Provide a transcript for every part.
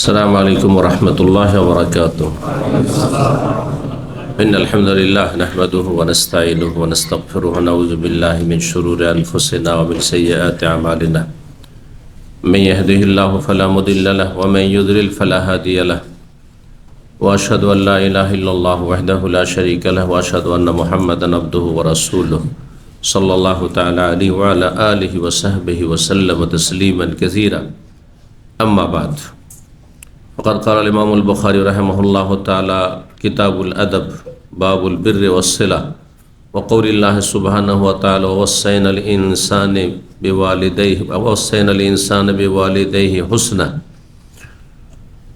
السلام عليكم ورحمة الله وبركاته. إن الحمد لله نحمده ونستعينه ونستغفره ونعوذ بالله من شرور أنفسنا ومن سيئات أعمالنا. من يهده الله فلا مضل له ومن يضلل فلا هادي له. وأشهد أن لا إله إلا الله وحده لا شريك له وأشهد أن محمدا عبده ورسوله صلى الله تعالى عليه وعلى آله وصحبه وسلم تسليما كثيرا. أما بعد، فقد قال الإمام البخاري رحمه الله تعالى كتاب الأدب باب البر والصلة وقول الله سبحانه وتعالى ووصينا الإنسان بوالديه حسنا.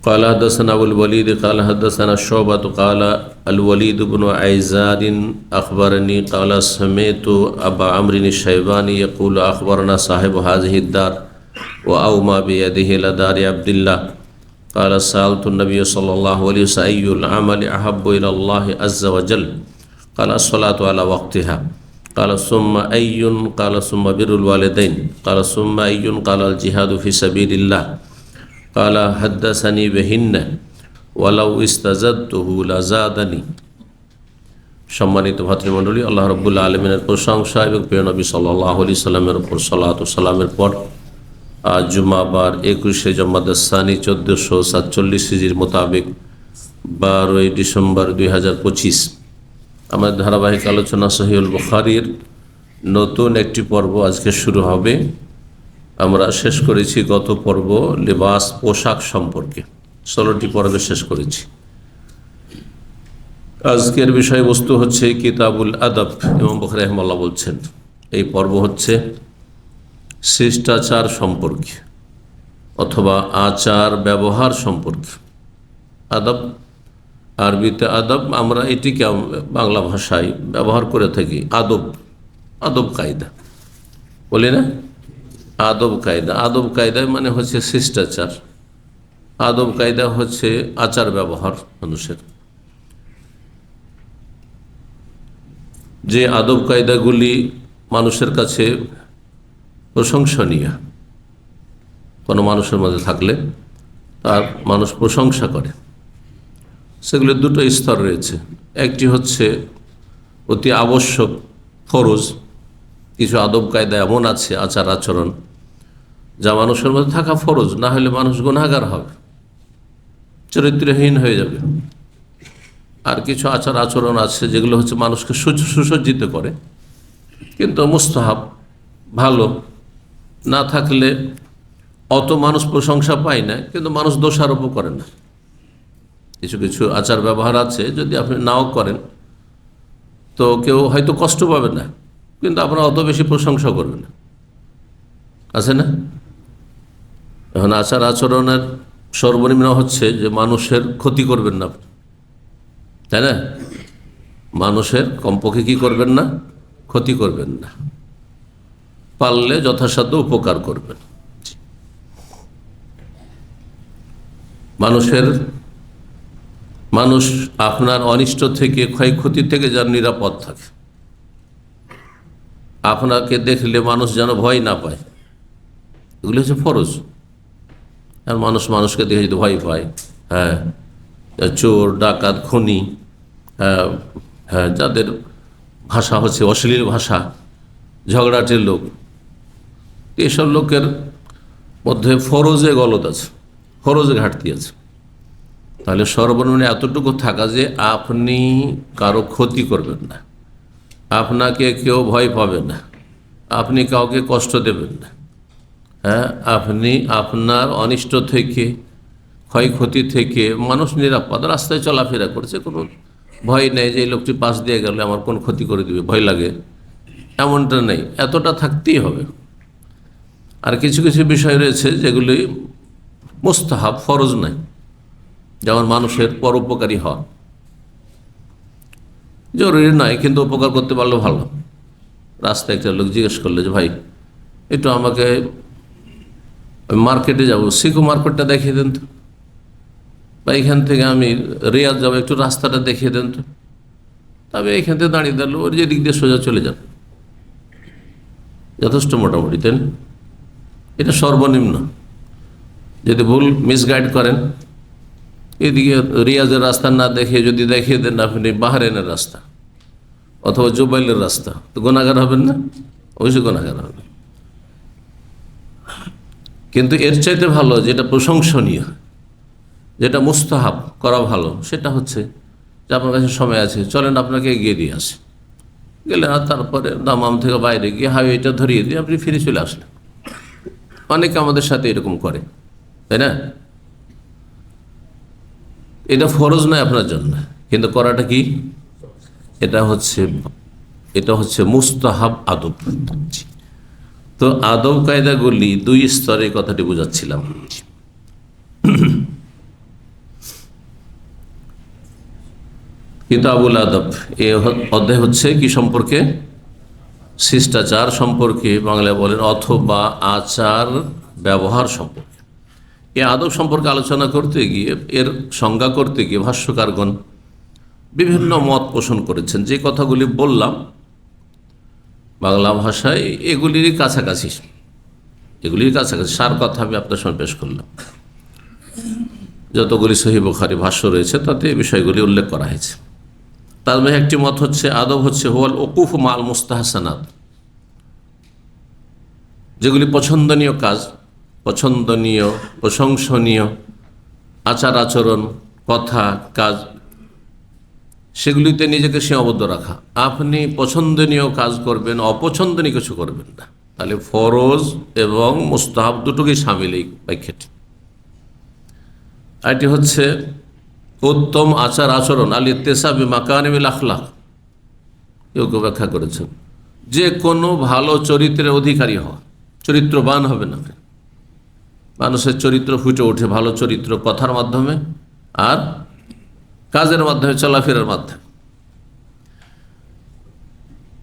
قال حدثنا أبو الوليد قال حدثنا شعبة قال الوليد بن عيزار أخبرني قال سمعت أبا عمرو الشيباني يقول أخبرنا صاحب هذه الدار وأومى بيده إلى دار عبد الله قال سألت النبي صلى الله عليه وسلم أي العمل أحب إلى الله عز وجل قال الصلاة على وقتها قال ثم أي قال ثم بر الوالدين قال ثم أي قال الجهاد في سبيل الله قال حدثني بهن ولو استزدته لزادني. সম্মানিত ভাতৃমণ্ডলী, আল্লাহ রাব্বুল আলামিনের প্রশংসা এবং প্রিয় নবী সাল্লাল্লাহু আলাইহি সাল্লামের উপর সালাত ও সালামের পর আজ জুমাবার 21শে জমাদাস সানি 1447 হিজরির মোতাবেক 12 ডিসেম্বর 2025 আমাদের ধারাবাহিক আলোচনা সহিহুল বুখারীর নতুন একটি পর্ব আজকে শুরু হবে। আমরা শেষ করেছি গত পর্ব লিবাস পোশাক সম্পর্কে, 16টি পর্বে শেষ করেছি। আজকের বিষয়বস্তু হচ্ছে কিতাবুল আদব। ইমাম বুখারী রাহিমাহুল্লাহ বলছেন এই পর্ব হচ্ছে শিষ্টাচার সম্পর্কে অথবা আচার ব্যবহার সম্পর্কে। আদব আরবিতে আদব, আমরা এটিকে বাংলা ভাষায় ব্যবহার করে থাকি আদব, আদব কায়দা বলি না, আদব কায়দা। আদব কায়দায় মানে হচ্ছে শিষ্টাচার, আদব কায়দা হচ্ছে আচার ব্যবহার মানুষের। যে আদব কায়দাগুলি মানুষের কাছে প্রশংসনীয়, কোনো মানুষের মধ্যে থাকলে তার মানুষ প্রশংসা করে, সেগুলির দুটো স্তর রয়েছে। একটি হচ্ছে অতি আবশ্যক ফরজ, কিছু আদব কায়দা এমন আছে, আচার আচরণ যা মানুষের মধ্যে থাকা ফরজ, না হলে মানুষ গুনাহগার হবে, চরিত্রহীন হয়ে যাবে। আর কিছু আচার আচরণ আছে যেগুলো হচ্ছে মানুষকে সুসজ্জিত করে, কিন্তু মুস্তাহাব, ভালো, না থাকলে অত মানুষ প্রশংসা পায় না, কিন্তু মানুষ দোষারোপও করে না। কিছু কিছু আচার ব্যবহার আছে যদি আপনি নাও করেন তো কেউ হয়তো কষ্ট পাবে না, কিন্তু আপনার অত বেশি প্রশংসা করবে না, আছে না? এখন আচার আচরণের সর্বনিম্ন হচ্ছে যে মানুষের ক্ষতি করবেন না, তাই না? মানুষের কমপক্ষে কি করবেন না, ক্ষতি করবেন না, পারলে যথাসাধ্য উপকার করবেন। মানুষ আপনার অনিষ্ট থেকে, ক্ষয়ক্ষতি থেকে যেন নিরাপদ থাকে, আপনাকে দেখলে মানুষ যেন ভয় না পায়, এগুলো হচ্ছে ফরজ। আর মানুষ মানুষকে দেখে যদি ভয় পায়, হ্যাঁ, চোর ডাকাত খুনি, হ্যাঁ, যাদের ভাষা হচ্ছে অশ্লীল ভাষা, ঝগড়াটের লোক, এসব লোকের মধ্যে ফরজে গলত আছে, ফরজে ঘাটতি আছে। তাহলে সর্বনিম্ন এতটুকু থাকা যে আপনি কারো ক্ষতি করবেন না, আপনাকে কেউ ভয় পাবে না, আপনি কাউকে কষ্ট দেবেন না, হ্যাঁ, আপনি আপনার অনিষ্ট থেকে, ক্ষয়ক্ষতি থেকে মানুষ নিরাপদ, রাস্তায় চলাফেরা করছে, কোনো ভয় নেই যে এই লোকটি পাশ দিয়ে গেলে আমার কোন ক্ষতি করে দিবে, ভয় লাগে, এমনটা নেই। এতটা থাকতেই হবে। আর কিছু কিছু বিষয় রয়েছে যেগুলি মুস্তাহাব, ফরজ নাই, যেমন মানুষের পরোপকারী হওয়া, জরুরি নয় কিন্তু উপকার করতে পারলে ভালো। রাস্তায় একটা লোক জিজ্ঞেস করলে যে ভাই একটু আমাকে মার্কেটে যাব, সিকো মার্কেটটা দেখিয়ে দেন তো, বা এখান থেকে আমি রিয়াদ যাবো, একটু রাস্তাটা দেখিয়ে দেন তো। তবে এখান থেকে দাঁড়িয়ে দাঁড়ালো, ওর যে দিক দিয়ে সোজা চলে যান, যথেষ্ট মোটামুটি, তাই না? এটা সর্বনিম্ন। যদি ভুল মিসগাইড করেন, এদিকে রিয়াজের রাস্তা না দেখে যদি দেখিয়ে দেন আপনি বাহরাইনের রাস্তা অথবা জুবাইলের রাস্তা, তো গুনাহগার হবেন না? অবশ্যই গুনাহগার হবেন। কিন্তু এর চাইতে ভালো, যেটা প্রশংসনীয়, যেটা মুস্তাহাব করা ভালো, সেটা হচ্ছে যে আপনার কাছে সময় আছে, চলেন আপনাকে এগিয়ে দিয়ে আসে, গেলেন আর তারপরে দামাম থেকে বাইরে গিয়ে হাইওয়েটা ধরিয়ে দিয়ে আপনি ফিরে চলে আসলেন। অনেকে আমাদের সাথে এরকম করে, তাই না? এটা ফরজ নয় আপনার জন্য, কিন্তু করাটা কি? এটা হচ্ছে মুস্তাহাব আদব। তো আদব কায়দাগুলি দুই স্তরে কথাটি বোঝাচ্ছিলাম। কিতাবুল আদব এ অধ্যায় হচ্ছে কি সম্পর্কে? শিষ্টাচার সম্পর্কে, বাংলায় বলেন, অথবা আচার ব্যবহার সম্পর্কে। এই আদব সম্পর্কে আলোচনা করতে গিয়ে, এর সংজ্ঞা করতে গিয়ে ভাষ্যকারগণ বিভিন্ন মত পোষণ করেছেন। যে কথাগুলি বললাম বাংলা ভাষায় এগুলির কাছাকাছি, সার কথা আমি আপনার সামনে পেশ করলাম। যতগুলি সহিহ বুখারী ভাষ্য রয়েছে তাতে এই বিষয়গুলি উল্লেখ করা হয়েছে। তার মধ্যে একটি মত হচ্ছে আদব হচ্ছে হুয়াল ওকুফ মাল মুস্তাহসানাত, যেগুলি পছন্দনীয় কাজ, পছন্দনীয় প্রশংসনীয় আচার আচরণ, কথা, কাজ, সেগুলিতে নিজেকে সীমাবদ্ধ রাখা। আপনি পছন্দনীয় কাজ করবেন, অপছন্দনীয় কিছু করবেন না। তাহলে ফরজ এবং মুস্তাহাব দুটোকেই সামিল এই ব্যাখ্যাটি। এটি হচ্ছে উত্তম আচার আচরণ, আল ইত্তেসা বিমাকারিমিল আখলাক। কেউ ব্যাখ্যা করেছেন যে কোনো ভালো চরিত্রের অধিকারী হওয়া, চরিত্রবান হবেন আপনি। মানুষের চরিত্র ফুটে ওঠে ভালো চরিত্র কথার মাধ্যমে আর কাজের মাধ্যমে, চলাফেরার মাধ্যমে।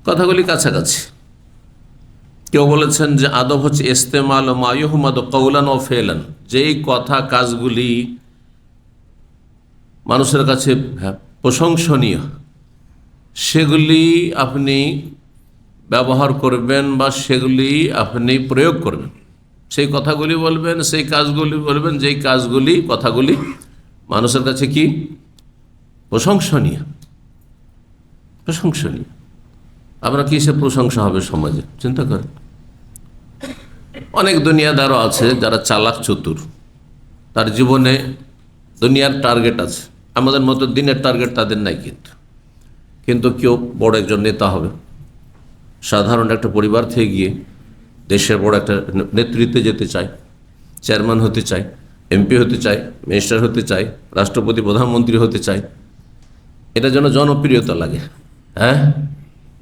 কথাগুলি কাছাকাছি। কেউ বলেছেন যে আদব হচ্ছে ইস্তেমাল মা ইউহমাদু কওলান ও ফেলান, যেই কথা কাজগুলি মানুষের কাছে প্রশংসনীয় সেগুলি আপনি ব্যবহার করবেন বা সেগুলি আপনি প্রয়োগ করবেন। সেই কথাগুলি বলবেন, সেই কাজগুলি বলবেন, যেই কাজগুলি, কথাগুলি মানুষের কাছে কি প্রশংসনীয়। আপনার কিসে প্রশংসা হবে সমাজে? চিন্তা করেন। অনেক দুনিয়াদারও আছে যারা চালাক চতুর, তার জীবনে দুনিয়ার টার্গেট আছে, আমাদের মতো দিনের টার্গেট তাদের নাই। কিন্তু কেউ বড় একজন নেতা হবে, সাধারণ একটা পরিবার থেকে গিয়ে দেশের বড় একটা নেতৃত্বে যেতে চায়, চেয়ারম্যান হতে চায়, এমপি হতে চায়, মিনিস্টার হতে চায়, রাষ্ট্রপতি প্রধানমন্ত্রী হতে চায়। এটার জন্য জনপ্রিয়তা লাগে,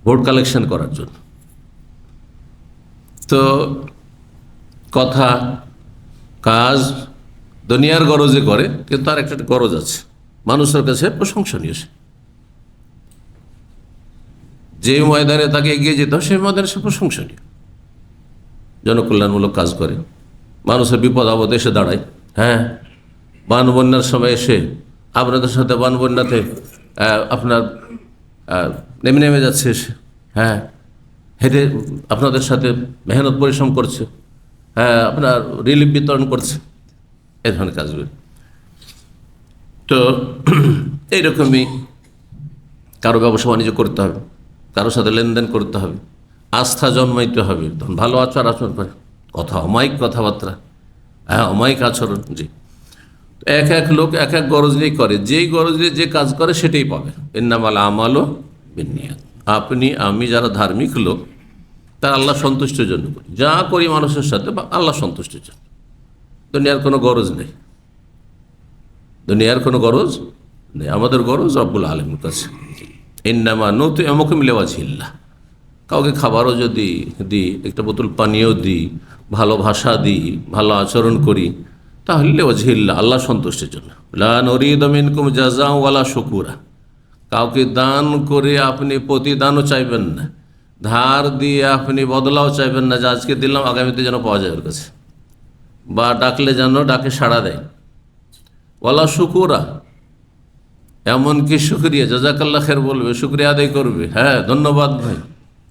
ভোট কালেকশন করার জন্য। তো কথা, কাজ দুনিয়ার গরজে করে, কিন্তু তার একটা গরজ আছে, মানুষের কাছে প্রশংসনীয়। যে ময়দানে তাকে এগিয়ে যেতে হয় সেই ময়দানে সে প্রশংসনীয়, জনকল্যাণমূলক কাজ করে, মানুষের বিপদ আপদে এসে দাঁড়ায়। বান বন্যার সময় এসে আপনাদের সাথে বান বন্যাতে আপনার নেমে যাচ্ছে এসে, হেঁটে আপনাদের সাথে মেহনত পরিশ্রম করছে, আপনার রিলিফ বিতরণ করছে, এই ধরনের কাজগুলি। তো এইরকমই কারো ব্যবসা বাণিজ্য করতে হবে, কারোর সাথে লেনদেন করতে হবে, আস্থা জন্মাইতে হবে, তখন ভালো আচরণ করে, কথা অমায়িক কথাবার্তা, অমায়িক আচরণ। জি, এক এক লোক এক এক গরজ নিয়েই করে, যেই গরজ নিয়ে যে কাজ করে সেটাই পাবে। ইন্নামাল আমালু বিন্নিয়াত। আপনি আমি যারা ধার্মিক লোক, তার আল্লাহ সন্তুষ্টির জন্য করি, যা করি মানুষের সাথে আল্লাহ সন্তুষ্টির জন্য। দুনিয়ার কোনো গরজ নেই, আমাদের গরজ রব্বুল আলামিনের কাছে। ইন্নামা নুতইমুকুম লিওয়াজহিল্লাহ। কাউকে খাবারও যদি দিই, একটা বোতল পানিও দিই, ভালো ভাষা দিই, ভালো আচরণ করি, তাহলে লিওয়াজহিল্লাহ, আল্লাহ সন্তুষ্টির জন্য। লা নুরিদু মিনকুম জাযাআ ওয়ালা শুকুরা। কাউকে দান করে আপনি প্রতিদানও চাইবেন না, ধার দিয়ে আপনি বদলাও চাইবেন না, যে আজকে দিলাম আগামীতে যেন পাওয়া যায় ওর কাছে, বা ডাকলে যেন ডাকে সাড়া দেয়। ওয়ালা শুকুরা, এমনকি শুক্রিয়া, জাযাকাল্লাহ খের বলবে, শুক্রিয়া আদায় করবে, ধন্যবাদ ভাই,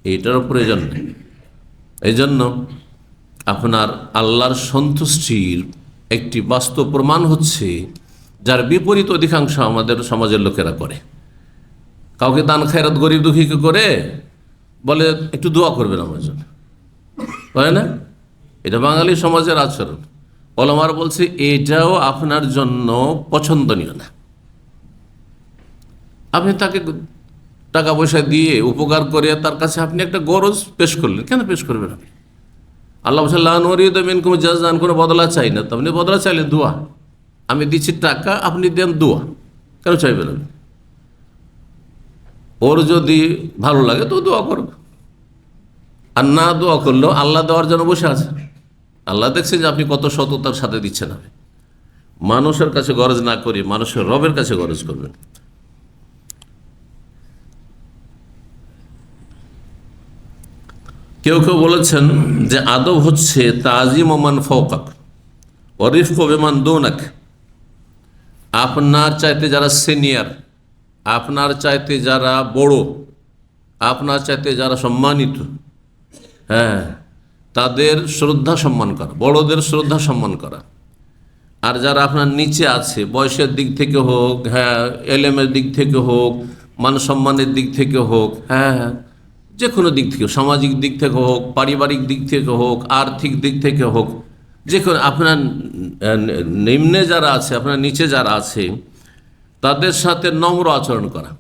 এইটারও প্রয়োজন নেই। এই জন্য আপনার আল্লাহর সন্তুষ্টির একটি বাস্তব প্রমাণ হচ্ছে, যার বিপরীত অধিকাংশ আমাদের সমাজের লোকেরা করে। কাউকে দান খায়রাত গরিব দুঃখীকে করে বলে একটু দোয়া করবেন আমার জন্য, হয় না? এটা বাঙালি সমাজের আচরণ। ওলামারা বলছে এটাও আপনার জন্য পছন্দনীয় না। আপনি তাকে টাকা পয়সা দিয়ে উপকার করে তার কাছে আপনি একটা গরজ পেশ করলেন, কেন পেশ করবেন আপনি? আল্লাহ মিনকুম জাযান, কোনো বদলা চাই না, তো আপনি বদলা চাইলেন দোয়া। আমি দিচ্ছি টাকা, আপনি দেন দোয়া, কেন চাইবেন আপনি? ওর যদি ভালো লাগে তো দোয়া করবে, আর না দোয়া করলেও আল্লাহ দেওয়ার জন্য বসে আছে। আল্লাহ দেখছে যে আপনি কত সততার সাথে দিচ্ছেন। আপনি মানুষের কাছে গরজ না করি মানুষের রবের কাছে গরজ করবেন। কেউ কেউ বলেছেন যে আদব হচ্ছে তাজিম ওমান ফওকাক ওয়া রিফকু বিমান দুনাক। আপনার চাইতে যারা সিনিয়র, আপনার চাইতে যারা বড়, আপনার চাইতে যারা সম্মানিত, হ্যাঁ, তাদের শ্রদ্ধা সম্মান করা, বড়দের শ্রদ্ধা সম্মান করা। আর যারা আপনার নিচে আছে, বয়সের দিক থেকে হোক, হ্যাঁ, এলেমের দিক থেকে হোক, মান সম্মানের দিক থেকে হোক, হ্যাঁ, যে কোনো দিক থেকে, সামাজিক দিক থেকে হোক, পারিবারিক দিক থেকে হোক, আর্থিক দিক থেকে হোক, যে কোনো আপনার নিম্নে যারা আছে, আপনার নিচে যারা আছে, তাদের সাথে নম্র আচরণ করা।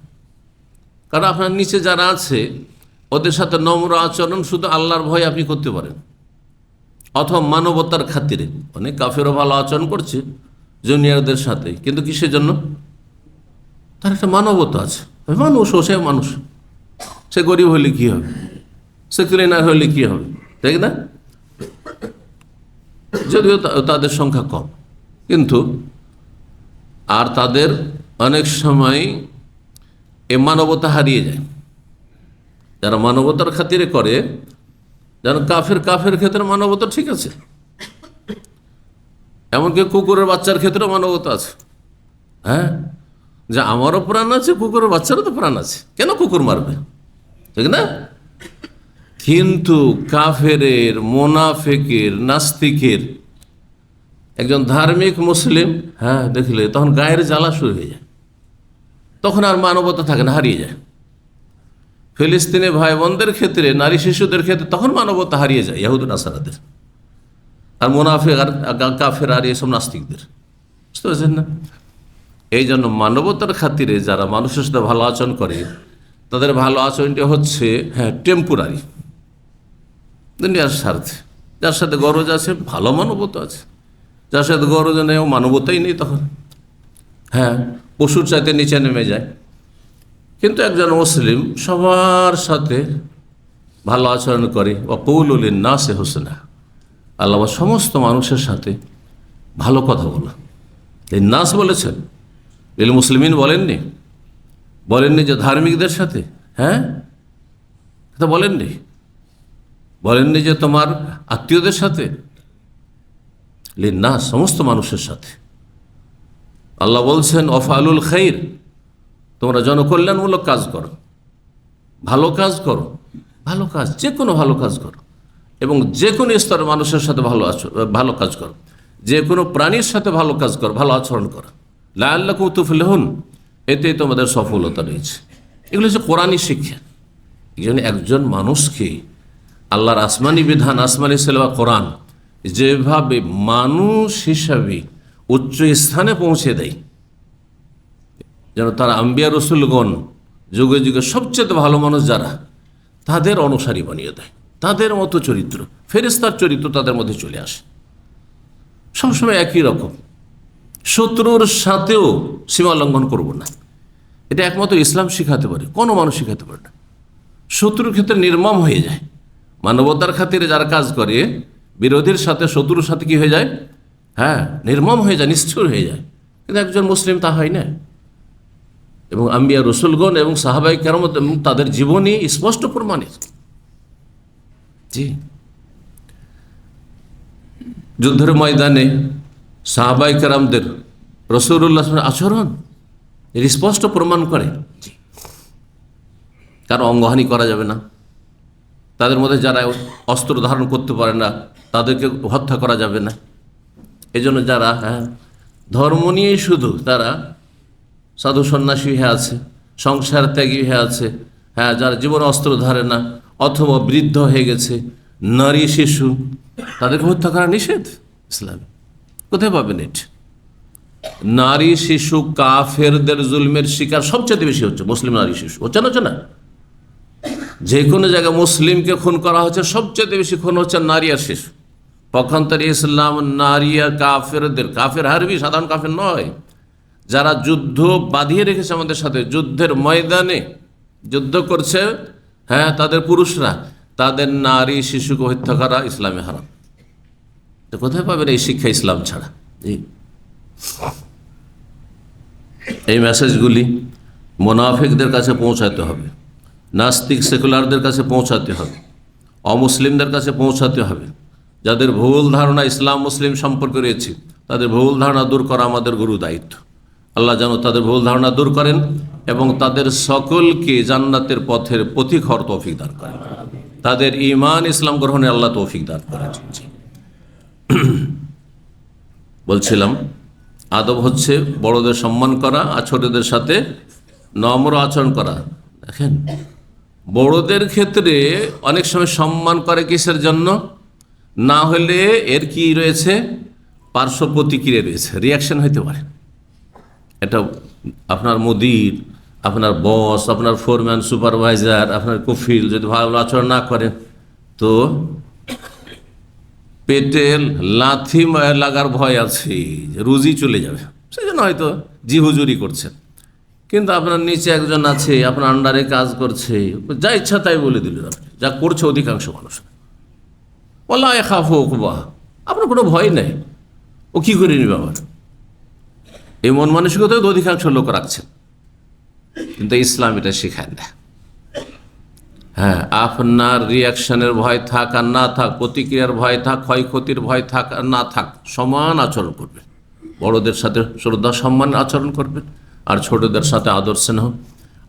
কারণ আপনার নিচে যারা আছে ওদের সাথে নম্র আচরণ শুধু আল্লাহর ভয় আপনি করতে পারেন, অথবা মানবতার খাতিরে। অনেক কাফেরও ভালো আচরণ করছে জুনিয়রদের সাথে, কিন্তু কিসের জন্য? তার একটা মানবতা আছে। মানুষ, ও সে মানুষ, সে গরিব হলে কী হবে, সে ক্লিনার হলে কী হবে, তাই না? যদিও তাদের সংখ্যা কম, কিন্তু আর তাদের অনেক সময় এ মানবতা হারিয়ে যায়। যারা মানবতার খাতিরে করে, যেন কাফের ক্ষেত্রে মানবতা ঠিক আছে, এমনকি কুকুরের বাচ্চার ক্ষেত্রেও মানবতা আছে। হ্যাঁ, যে আমারও প্রাণ আছে, কুকুরের বাচ্চারও তো প্রাণ আছে, কেন কুকুর মারবে, ঠিক না? কিন্তু কাফেরের, মোনাফেকের, নাস্তিকের, একজন ধার্মিক মুসলিম, হ্যাঁ, দেখলে তখন গায়ের জ্বালা শুরু হয়ে যায়, তখন আর মানবতা থাকে না, হারিয়ে যায়। ফিলিস্তিনি ভাই বোনদের ক্ষেত্রে, নারী শিশুদের ক্ষেত্রে তখন মানবতা হারিয়ে যায় ইহুদি নাসারাদের, আর মুনাফিক আর কাফের আর এসব নাস্তিকদের। বুঝতে পারছেন না? এই জন্য মানবতার খাতিরে যারা মানুষের সাথে ভালো আচরণ করে, তাদের ভালো আচরণটা হচ্ছে, হ্যাঁ, টেম্পোরারি, দুনিয়ার স্বার্থে। যার সাথে গরজ আছে ভালো মানবতা আছে, যার সাথে গরজ নেই ও মানবতাই নেই, তখন হ্যাঁ পশুর চাইতে নিচে নেমে যায়। কিন্তু একজন মুসলিম সবার সাথে ভালো আচরণ করে, ওয়াকুলু লিন্নাসি হুসনা, আল্লাহ সমস্ত মানুষের সাথে ভালো কথা বলা। লিন্নাস বলেছেন, লিল মুসলিমিন বলেননি যে ধার্মিকদের সাথে, হ্যাঁ, কথা বলেননি যে তোমার আত্মীয়দের সাথে, লিন্নাস সমস্ত মানুষের সাথে। আল্লাহ বলছেন ওয়াফআলুল খাইর, তোমরা জনকল্যাণমূলক কাজ করো, ভালো কাজ করো, ভালো কাজ, যে কোনো ভালো কাজ করো, এবং যে কোনো স্তরের মানুষের সাথে ভালো কাজ করো, যে কোনো প্রাণীর সাথে ভালো কাজ করো, ভালো আচরণ করো। লাআল্লাকুম তুফলিহুন, এতেই তোমাদের সফলতা রয়েছে। এগুলো হচ্ছে কোরআনী শিক্ষা। এই জন্য একজন মানুষকে আল্লাহর আসমানি বিধান, আসমানি সেলবা কোরআন যেভাবে মানুষ হিসাবে উচ্চ স্থানে পৌঁছে দেয়, যেন তারা আম্বিয়া রসুলগণ যুগে যুগে সবচেয়ে ভালো মানুষ যারা, তাদের অনুসারী বানিয়ে দেয়, তাদের মতো চরিত্র, ফেরেশতার চরিত্র তাদের মধ্যে চলে আসে। সবসময় একই রকম, শত্রুর সাথেও সীমা লঙ্ঘন করব না, এটা একমাত্র ইসলাম শিখাতে পারে, কোনো মানুষ শিখাতে পারে না। শত্রুর ক্ষেত্রে নির্মম হয়ে যায়। মানবতার খাতিরে যারা কাজ করে, বিরোধীর সাথে, শত্রুর সাথে কি হয়ে যায়, হ্যাঁ, নির্মম হয়ে যায়, নিষ্ঠুর হয়ে যায়। কিন্তু একজন মুসলিম তা হয় না। এবং আম্বিয়া রসুলগণ এবং সাহাবাই কেরাম তাদের জীবনী স্পষ্ট প্রমাণিত। জি, যুদ্ধের ময়দানে সাহাবাই কেরামদের রাসূলুল্লাহ আচরণ এর স্পষ্ট প্রমাণ করে। কারো অঙ্গহানি করা যাবে না, তাদের মধ্যে যারা অস্ত্র ধারণ করতে পারে না তাদেরকে হত্যা করা যাবে না, এই জন্য যারা ধর্ম নিয়েই শুধু তারা সাধু সন্ন্যাসী হয়ে আছে, সংসার ত্যাগী হয়ে আছে, যারা জীবন অস্ত্র ধরে না অথবা বৃদ্ধ হয়ে গেছে, নারী শিশু, তাদেরকে হত্যা করা নিষেধ ইসলামে। কোথায় পাবেন এটা? নারী শিশু কাফেরদের জুলমের শিকার সবচেয়ে বেশি হচ্ছে মুসলিম নারী শিশু। হচ্ছে না? যে কোনো জায়গায় মুসলিমকে খুন করা হচ্ছে, সবচেয়ে বেশি খুন হচ্ছে নারী আর শিশু। পক্ষান্তরে ইসলাম নারী আর কাফেরদের, কাফের হারবি, সাধারণ কাফের নয়, যারা যুদ্ধ বাঁধিয়ে রেখেছে আমাদের সাথে, যুদ্ধের ময়দানে যুদ্ধ করছে, তাদের পুরুষরা, তাদের নারী শিশুকে হত্যা করা ইসলামে হারাম। তো কোথায় পাবেন এই শিক্ষা ইসলাম ছাড়া? এই মেসেজগুলি মোনাফিকদের কাছে পৌঁছাতে হবে, নাস্তিক সেকুলারদের কাছে পৌঁছাতে হবে, অমুসলিমদের কাছে পৌঁছাতে হবে। যাদের ভুল ধারণা ইসলাম মুসলিম সম্পর্কে রয়েছে, তাদের ভুল ধারণা দূর করা আমাদের গুরু দায়িত্ব। আল্লাহ যেন তাদের ভুল ধারণা দূর করেন এবং তাদের সকলকে জান্নাতের পথের পথিক হওয়ার তৌফিক দান করেন, তাদের ঈমান ইসলাম গ্রহণে আল্লাহ তৌফিক দান করেন। বলছিলাম, আদব হচ্ছে বড়দের সম্মান করা আর ছোটদের সাথে নম্র আচরণ করা। দেখেন, বড়দের ক্ষেত্রে অনেক সময় সম্মান করে কিসের জন্য? না হলে এর কি রয়েছে, পার্শ্ব প্রতিক্রিয়া রয়েছে, রিয়াকশন হইতে পারে। এটা আপনার মুদির, আপনার বস, আপনার ফোরম্যান, সুপারভাইজার, আপনার কফিল যদি ভালো আচরণ না করেন তো পেটে লাথি লাগার ভয় আছে, রুজি চলে যাবে, সেই জন্য হয়তো জি হুজুরি করছেন। কিন্তু আপনার নিচে একজন আছে, আপনার আন্ডারে কাজ করছে, যা ইচ্ছা তাই বলে দিলেন আপনি, যা করছে অধিকাংশ মানুষ। বলা খাফো বাহ, আপনার কোনো ভয় নেই, ও কী করে নিবে আবার, এই মন মানসিকতা অধিকাংশ লোক রাখছেন। কিন্তু ইসলাম এটা শেখায় না। আপনার রিয়াকশনের ভয় থাক আর না থাক, প্রতিক্রিয়ার ভয় থাক, ক্ষয়ক্ষতির ভয় থাক আর না থাক, সমান আচরণ করবেন। বড়দের সাথে শ্রদ্ধা সম্মান আচরণ করবেন, আর ছোটদের সাথে আদর স্নেহ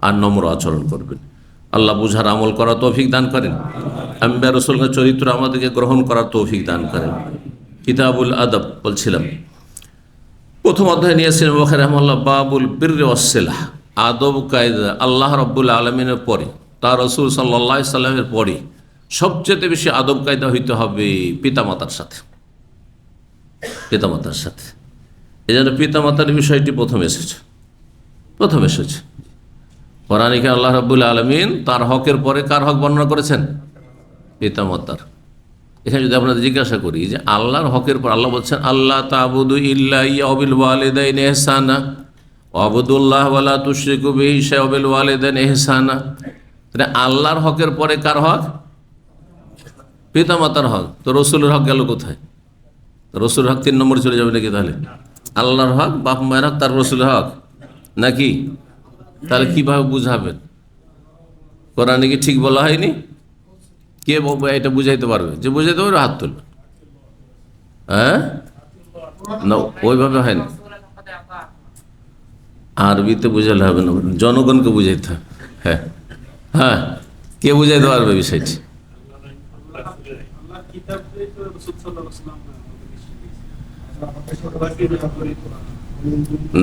আর নম্র আচরণ করবেন। আল্লাহ বুঝার আমল করার তৌফিক দান করেন, আম্বিয়া রাসূলের চরিত্র আমাদেরকে গ্রহণ করার তৌফিক দান করেন। কিতাবুল আদব বলছিলাম, প্রথম অধ্যায় নিয়েছিলেন বুখারী রাহিমাহুল্লাহ, বাবুল বিররি ওয়াসসিলাহ, আদব কায়দা। আল্লাহ রাব্বুল আলামিনের পরে, তার রাসূল সাল্লাল্লাহু আলাইহি সাল্লামের পরে সবচেয়ে বেশি আদব কায়দা হইতে হবে পিতামাতার সাথে, পিতামাতার সাথে। এই জন্য পিতামাতার বিষয়টি প্রথম এসেছে। কোরআনে আল্লাহ রাব্বুল আলামিন তার হকের পরে কার হক বর্ণনা করেছেন? পিতামাতার। এখানে যদি আপনাদের জিজ্ঞাসা করি যে আল্লাহর হকের পর আল্লাহ বলছেন, আল্লাহ তা'বুদু ইল্লা ইয়্যাহু ওয়া বিল ওয়ালিদাইনি ইহসানা ওয়াবুদুল্লাহ ওয়া লা তুশরিকু বিহি শাইআন ওয়া বিল ওয়ালিদাইনি ইহসানা। তাহলে আল্লাহর হকের পরে কার হক? পিতামাতার হক। তো রসুলের হক গেল কোথায়? রসুলের হক 3 নম্বরে চলে যাবে নাকি? তাহলে আল্লাহর হক, বাপ মায়ের হক, তার রসুলের হক নাকি? তাহলে কিভাবে বুঝাবেন? কোরআনে কি ঠিক বলা হয়নি? কে এটা বুঝাইতে পারবে? যে বুঝাইতে পারবে হাত তুলবে। না, ওইভাবে হয় না, আরবিতে বুঝালে হবে না, জনগণকে বুঝাইতে হবে। কে বুঝাইতে পারবে বিষয়টি?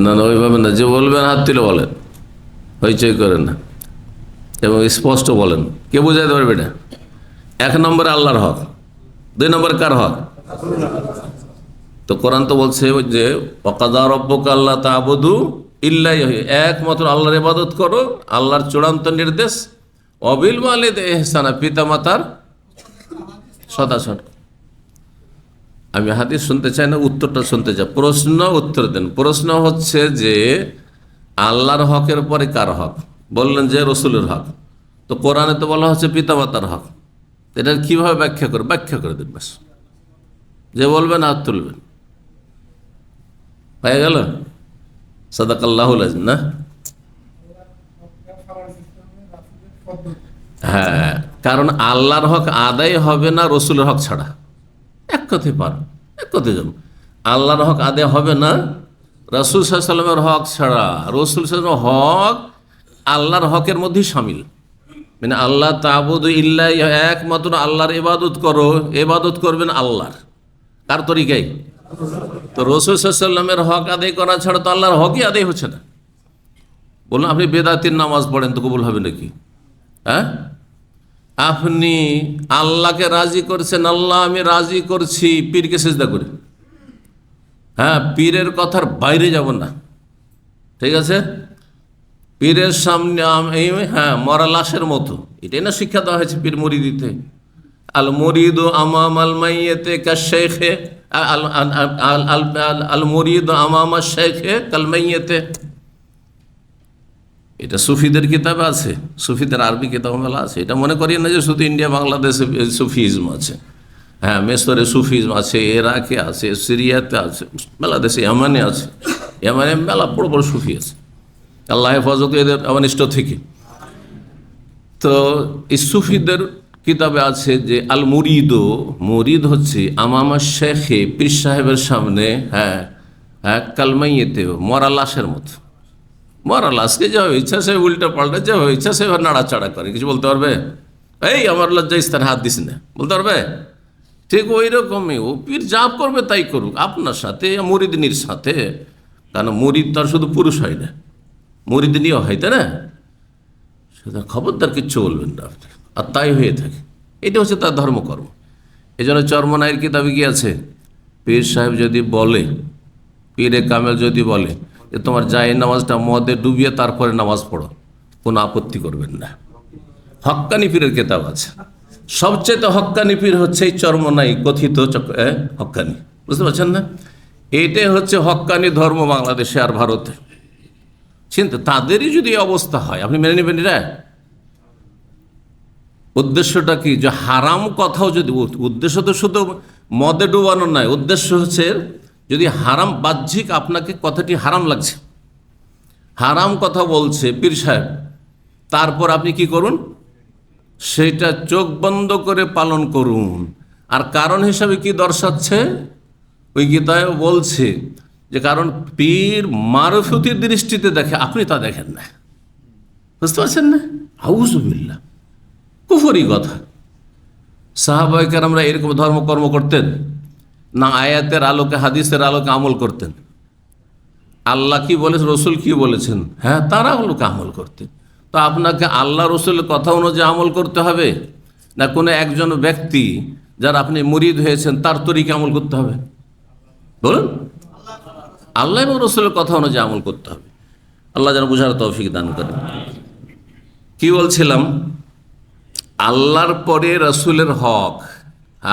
না, ওইভাবে না, যে বলবেন হাত তুলে বলেন, হইচই করেন না এবং স্পষ্ট বলেন। কে বুঝাইতে পারবে এটা? 1 নম্বরে আল্লাহর হক, 2 নম্বরে কার হক? তো কোরআন তো বলছে যে ওয়াকাযা রাব্বুকা আল্লা তা'বুদু ইল্লা ইয়্যাহু, একমাত্র আল্লাহর ইবাদত করো, আল্লাহর চূড়ান্ত নির্দেশ। ওয়া বিল ওয়ালিদাইনি ইহসানা, পিতামাতার সদাচরণ। আমি হাদিস শুনতে চাই না, উত্তরটা শুনতে চাই। প্রশ্ন উত্তর দেন। প্রশ্ন হচ্ছে যে আল্লাহর হকের পরে কার হক? বললেন যে রসুলের হক। তো কোরআনে তো বলা হচ্ছে পিতামাতার হক। এটা কীভাবে ব্যাখ্যা করে দেন ব্যাস। যে বলবেন হাত তুলবেন, হয়ে গেল। সাদাকাল্লাহুল আযীম না? কারণ আল্লাহর হক আদায় হবে না রসুলের হক ছাড়া। এক কথায় যাবো, আল্লাহর হক আদায় হবে না রাসূল সাল্লাল্লাহু আলাইহি ওয়াসাল্লামের হক ছাড়া। রাসূল সাল্লাল্লাহু আলাইহি ওয়াসাল্লামের হক আল্লাহর হকের মধ্যেই শামিল। মানে আল্লাহ তা'বুদু ইল্লা ইয়্যাহু, একমাত্র আল্লাহর ইবাদত করো। ইবাদত করবেন আল্লাহর, কার তরিকায়? তো রাসূল সাল্লাল্লাহু আলাইহি ওয়াসাল্লামের হক আদায় করা ছাড়া তো আল্লাহর হকই আদায় হচ্ছে না। বলুন, আপনি বেদাতির নামাজ পড়েন তো কবুল হবে নাকি? হ্যাঁ, আপনি আল্লাহকে রাজি করছেন, আল্লাহ আমি রাজি করছি, পীরকে সিজদা করে। হ্যাঁ, পীরের কথার বাইরে যাব না, ঠিক আছে? পীরের সামনে হ্যাঁ মরা লাশের মতো, এটাই না শিক্ষা দেওয়া হয়েছে পীর মুরিদিতে। আল মুরিদু আমাম আল মাইয়িতে কাশাইখে, আল মুরিদু আমাম আশ শাইখে কাল মাইয়িতে। এটা সুফিদের কিতাবে আছে, সুফিদের আরবি কিতাব মেলা আছে। এটা মনে করি না যে শুধু ইন্ডিয়া বাংলাদেশে সুফিজম আছে। হ্যাঁ, মিশরে সুফিজম আছে, ইরাকে আছে, সিরিয়াতে আছে, মেলা দেশে, ইয়ামানে আছে। ইয়ামানে মেলা বড় বড় সুফি আছে, আল্লাহ হেফাজত এদের অনিষ্ট থেকে। তো এই সুফিদের কিতাবে আছে যে আল মুরিদো, মুরিদ হচ্ছে আমামা শেখে, পীর সাহেবের সামনে, হ্যাঁ হ্যাঁ, কালমাইয়েতে, মরা লাশের মতো। মরা লাশকে যাবে ইচ্ছা সে উল্টা পাল্টা, যাবে ইচ্ছা সে নাড়াচাড়া করে, কিছু বলতে পারবে? এই আমার লজ্জা স্থানে হাত দিস না, বলতে পারবে? ঠিক ওই রকমই ও পীর যা করবে তাই করুক আপনার সাথে, মুরিদিনীর সাথে। কারণ মুরিদ তার শুধু পুরুষ হয় না, মুরিদিনীও হয়, তাই না? সেটা খবরদার কিচ্ছু বলবেন না আপনি, আর তাই হয়ে থাকে। এটা হচ্ছে তার ধর্মকর্ম। এই জন্য চরমনাইয়ের কিতাবে কি আছে, পীর সাহেব যদি বলে, পীরে কামেল যদি বলে যে তোমার জায়ের নামাজটা মদে ডুবিয়ে তারপরে নামাজ পড়ো, কোনো আপত্তি করবেন না। হক্কানি পীরের কিতাব আছে। সবচেয়ে হক্কানি পীর হচ্ছে এই চরমনাই, কথিত হক্কানি, বুঝতে পারছেন না? এটাই হচ্ছে হক্কানি ধর্ম বাংলাদেশে আর ভারতে। চিন্তা, তাদেরই যদি অবস্থা হয় আপনি মেনে নেবেন? এটা উদ্দেশ্যটা কি? যে হারাম কথাও যদি, উদ্দেশ্য তো শুধু মদে ডুবানো নয়, উদ্দেশ্য হচ্ছে যদি হারাম, বাহ্যিক আপনাকে কথাটি হারাম লাগছে, হারাম কথা বলছে পীর সাহেব, তারপর আপনি কি করুন? সেটা চোখ বন্ধ করে পালন করুন। আর কারণ হিসাবে কি দর্শাচ্ছে? ওই গীতায় বলছে যে কারণ পীর মারফতির দৃষ্টিতে দেখে, আপনি তা দেখেন না, বুঝতে পারছেন না? আউযুবিল্লাহ, কুফরি কথা। সাহাবায়ে কেরামরা এরকম ধর্মকর্ম করতেন না? আয়াতের আলোকে, হাদিসের আলোকে আমল করতেন। আল্লাহ কি বলেছেন, রসুল কি বলেছেন, হ্যাঁ তারা ওগুলোকে আমল করতেন। তো আপনাকে আল্লাহ রসুলের কথা অনুযায়ী আমল করতে হবে, না কোনো একজন ব্যক্তি যার আপনি মুরিদ হয়েছেন তার তরিকে আমল করতে হবে? বলুন, আল্লাহ এবং রসুলের কথা অনুযায়ী আমল করতে হবে। আল্লাহ যেন বুঝার তৌফিক দান করেন। কি বলছিলাম? আল্লাহর পরে রসুলের হক,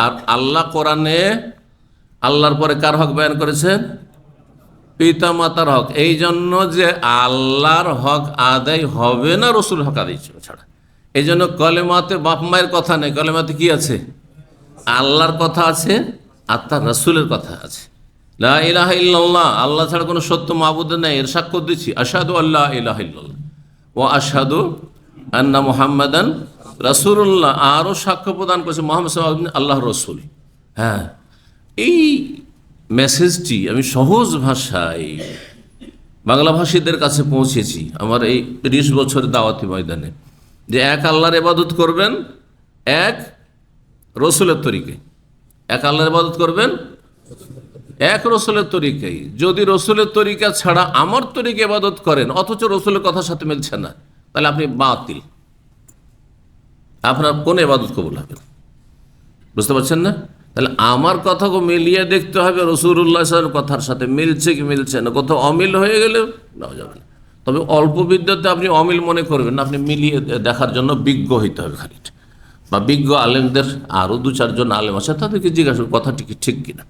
আর আল্লাহ কোরআনে আল্লাহর পরে কার হক বয়ান করেছেন? পিতা মাতার হক। এই জন্য যে আল্লাহর হক আদায় হবে না রসুল হক আদায় ছাড়া। এই জন্য কলেমাতে বাপ মায়ের কথা নেই, কলেমাতে কি আছে? আল্লাহর কথা আছে আর তার রসুলের কথা আছে। লা ইলাহা ইল্লাল্লাহ, আল্লাহ ছাড়া কোনো সত্য মাবুদ নেই, এর সাক্ষ্য দিচ্ছি। আশহাদু আল্লা ইলাহা ইল্লাল্লাহ ওয়া আশহাদু আন্না মুহাম্মাদান রাসূলুল্লাহ, আরও সাক্ষ্য প্রদান করেছে মুহাম্মদ সাল্লাল্লাহু আলাইহি ওয়াসাল্লাম আল্লাহর রসুল। হ্যাঁ, এই মেসেজটি আমি সহজ ভাষায় বাংলা ভাষীদের কাছে পৌঁছেছি আমার এই 30 বছরের দাওয়াতি ময়দানে, যে এক আল্লাহর ইবাদত করবেন এক রসুলের তরিকে, এক আল্লাহর ইবাদত করবেন এক রসুলের তরিকাই। যদি রসুলের তরিকা ছাড়া আমার তরিকে ইবাদত করেন অথচ রসুলের কথার সাথে মিলছে না, তাহলে আপনি বাতিল, আপনার কোন ইবাদত কবুল হবে না। বুঝতে পারছেন না? তাহলে আমার কথাকে মিলিয়ে দেখতে হবে রাসূলুল্লাহ সাল্লাল্লাহু আলাইহি ওয়াসাল্লামের কথার সাথে মিলছে কি মিলছে না। কোথাও অমিল হয়ে গেলে নেওয়া যাবে না। তবে অল্প বিদ্যাতে আপনি অমিল মনে করবেন না, আপনি মিলিয়ে দেখার জন্য বিজ্ঞ হইতে হবে খানিকটা, বা বিজ্ঞ আলেমদের আরও 2-4 জন আলেম আছে, তাদেরকে জিজ্ঞাসা কথাটি কি ঠিক কিনা।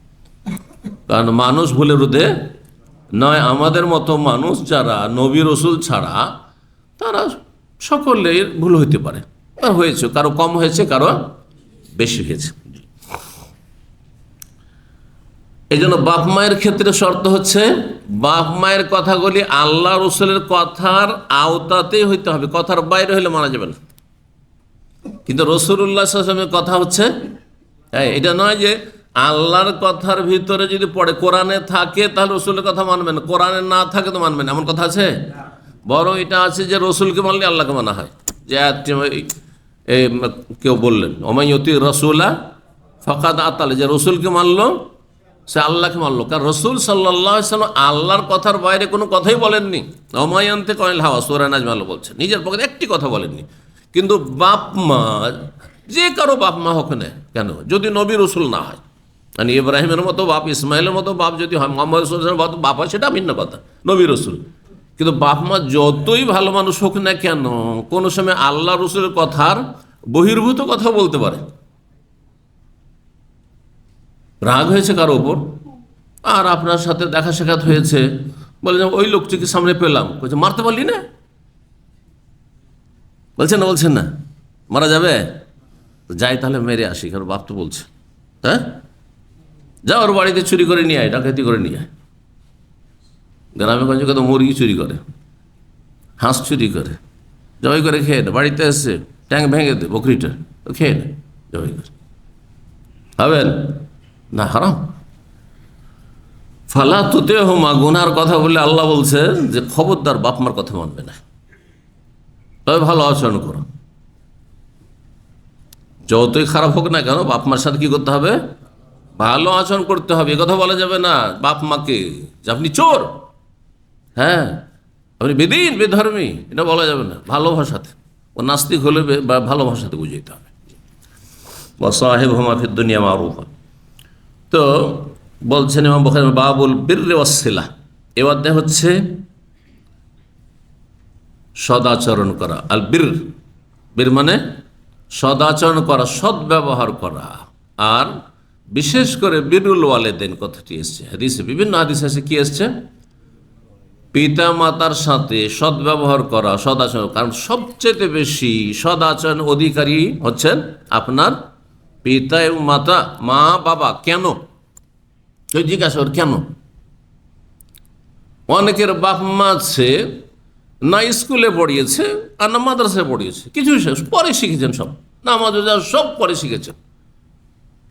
কারণ মানুষ ভুলে রোধে নয়, আমাদের মতো মানুষ যারা নবী রসুল ছাড়া, তারা সকলের ভুল হইতে পারে, আর হয়েছে, কারো কম হয়েছে, কারো বেশি হয়েছে। এই জন্য বাপ মায়ের ক্ষেত্রে শর্ত হচ্ছে বাপ মায়ের কথাগুলি আল্লাহ রসুলের কথার আওতাতেই হইতে হবে, কথার বাইরে হইলে মানা যাবে না। কিন্তু রাসূলুল্লাহ সাল্লাল্লাহু আলাইহি ওয়াসাল্লামের কথা হচ্ছে এটা নয় যে আল্লাহর কথার ভিতরে যদি পড়ে, কোরআনে থাকে তাহলে রসুলের কথা মানবেন, কোরআনে না থাকে তো মানবেন, এমন কথা আছে? বরং এটা আছে যে রসুলকে মানলে আল্লাহকে মানা হয়। যে কেউ বললেন ওমাইয়ুতি রাসূলা ফাকাদ আতাল, যে রসুলকে মানলো সে আল্লাহকে মানলো, কারণ রসুল সাল্লাল্লাহু আলাইহি ওয়াসাল্লাম আল্লাহর কথার বাইরে কোনো কথাই বলেননি। অমায়ান্তে কয়েল হাওয়া, সূরা নাজম বলছে, নিজের পক্ষে একটি কথা বলেননি। কিন্তু বাপ মা, যে কারো বাপ মা হোক না কেন, যদি নবী রসুল না হয়, মানে ইব্রাহিমের মতো বাপ, ইসমাইলের মতো বাপ যদি হয়, মোহাম্মদ রাসূলের মতো বাপ হয়, সেটা ভিন্ন কথা, নবী রসুল। কিন্তু বাপ মা যতই ভালো মানুষ হোক না কেন, কোনো সময় আল্লাহ রসুলের কথার বহির্ভূত কথা বলতে পারে। রাগ হয়েছে কারো ওপর, আর আপনার সাথে দেখা সাক্ষাৎ হয়েছে, বলে যে ওই লোকটিকে সামনে পেলাম, বলছে মারতে পারলি না, বলছেন না মারা যাবে, যাই তাহলে মেরে আসি, কারণ বাপ তো বলছে। হ্যাঁ, যা ওর বাড়িতে চুরি করে নিয়ে আয়, ডাকাতি করে নিয়ে আয়। গ্রামে গঞ্জে কত মুরগি চুরি করে, হাঁস চুরি করে, জবাই করে খেয়ে নে, বাড়িতে এসছে ট্যাঙ্ক ভেঙে দে বকরিটা, খেয়ে নে, জবাই করে। হবেন না, হারাম। ফালা তুতে হোমা, গুনার কথা বলে আল্লাহ বলছেন যে খবরদার বাপ মার কথা মানবে না, তবে ভালো আচরণ করো। যতই খারাপ হোক না কেন, বাপ মার সাথে কি করতে হবে? ভালো আচরণ করতে হবে। এ কথা বলা যাবে না বাপ মাকে যে আপনি চোর, হ্যাঁ আপনি বেদিন বেধর্মী, এটা বলা যাবে না। ভালো ভাষাতে, ও নাস্তিক হলে ভালো ভাষাতে বুঝাইতে হবে। ওয়াসাহিবহুমা ফিদ দুনিয়া মারুফা। তো বলছেন ইমাম বুখারী বাবুল বিররি ওয়াস সিলা, এ অধ্যায় হচ্ছে সদাচরণ করা। আল বীর, বীর মানে সদাচরণ করা, সদ্ব্যবহার করা। আর বিশেষ করে বিরুল ওয়ালিদাইন কথাটি এসছে হাদিসে, বিভিন্ন হাদিস আছে, কি এসছে? পিতা মাতার সাথে সদ্ব্যবহার করা, সদাচরণ। কারণ সবচেয়ে বেশি সদাচরণ অধিকারী হচ্ছেন আপনার পিতা এবং মাতা, মা বাবা। কেন? কেউ জিজ্ঞাসা কর কেন? অনেকের বাপ মা আছে না স্কুলে পড়িয়েছে আর না মাদ্রাসায় পড়িয়েছে, কিছু পরে শিখেছেন, সব নামাজ সব পরে শিখেছেন।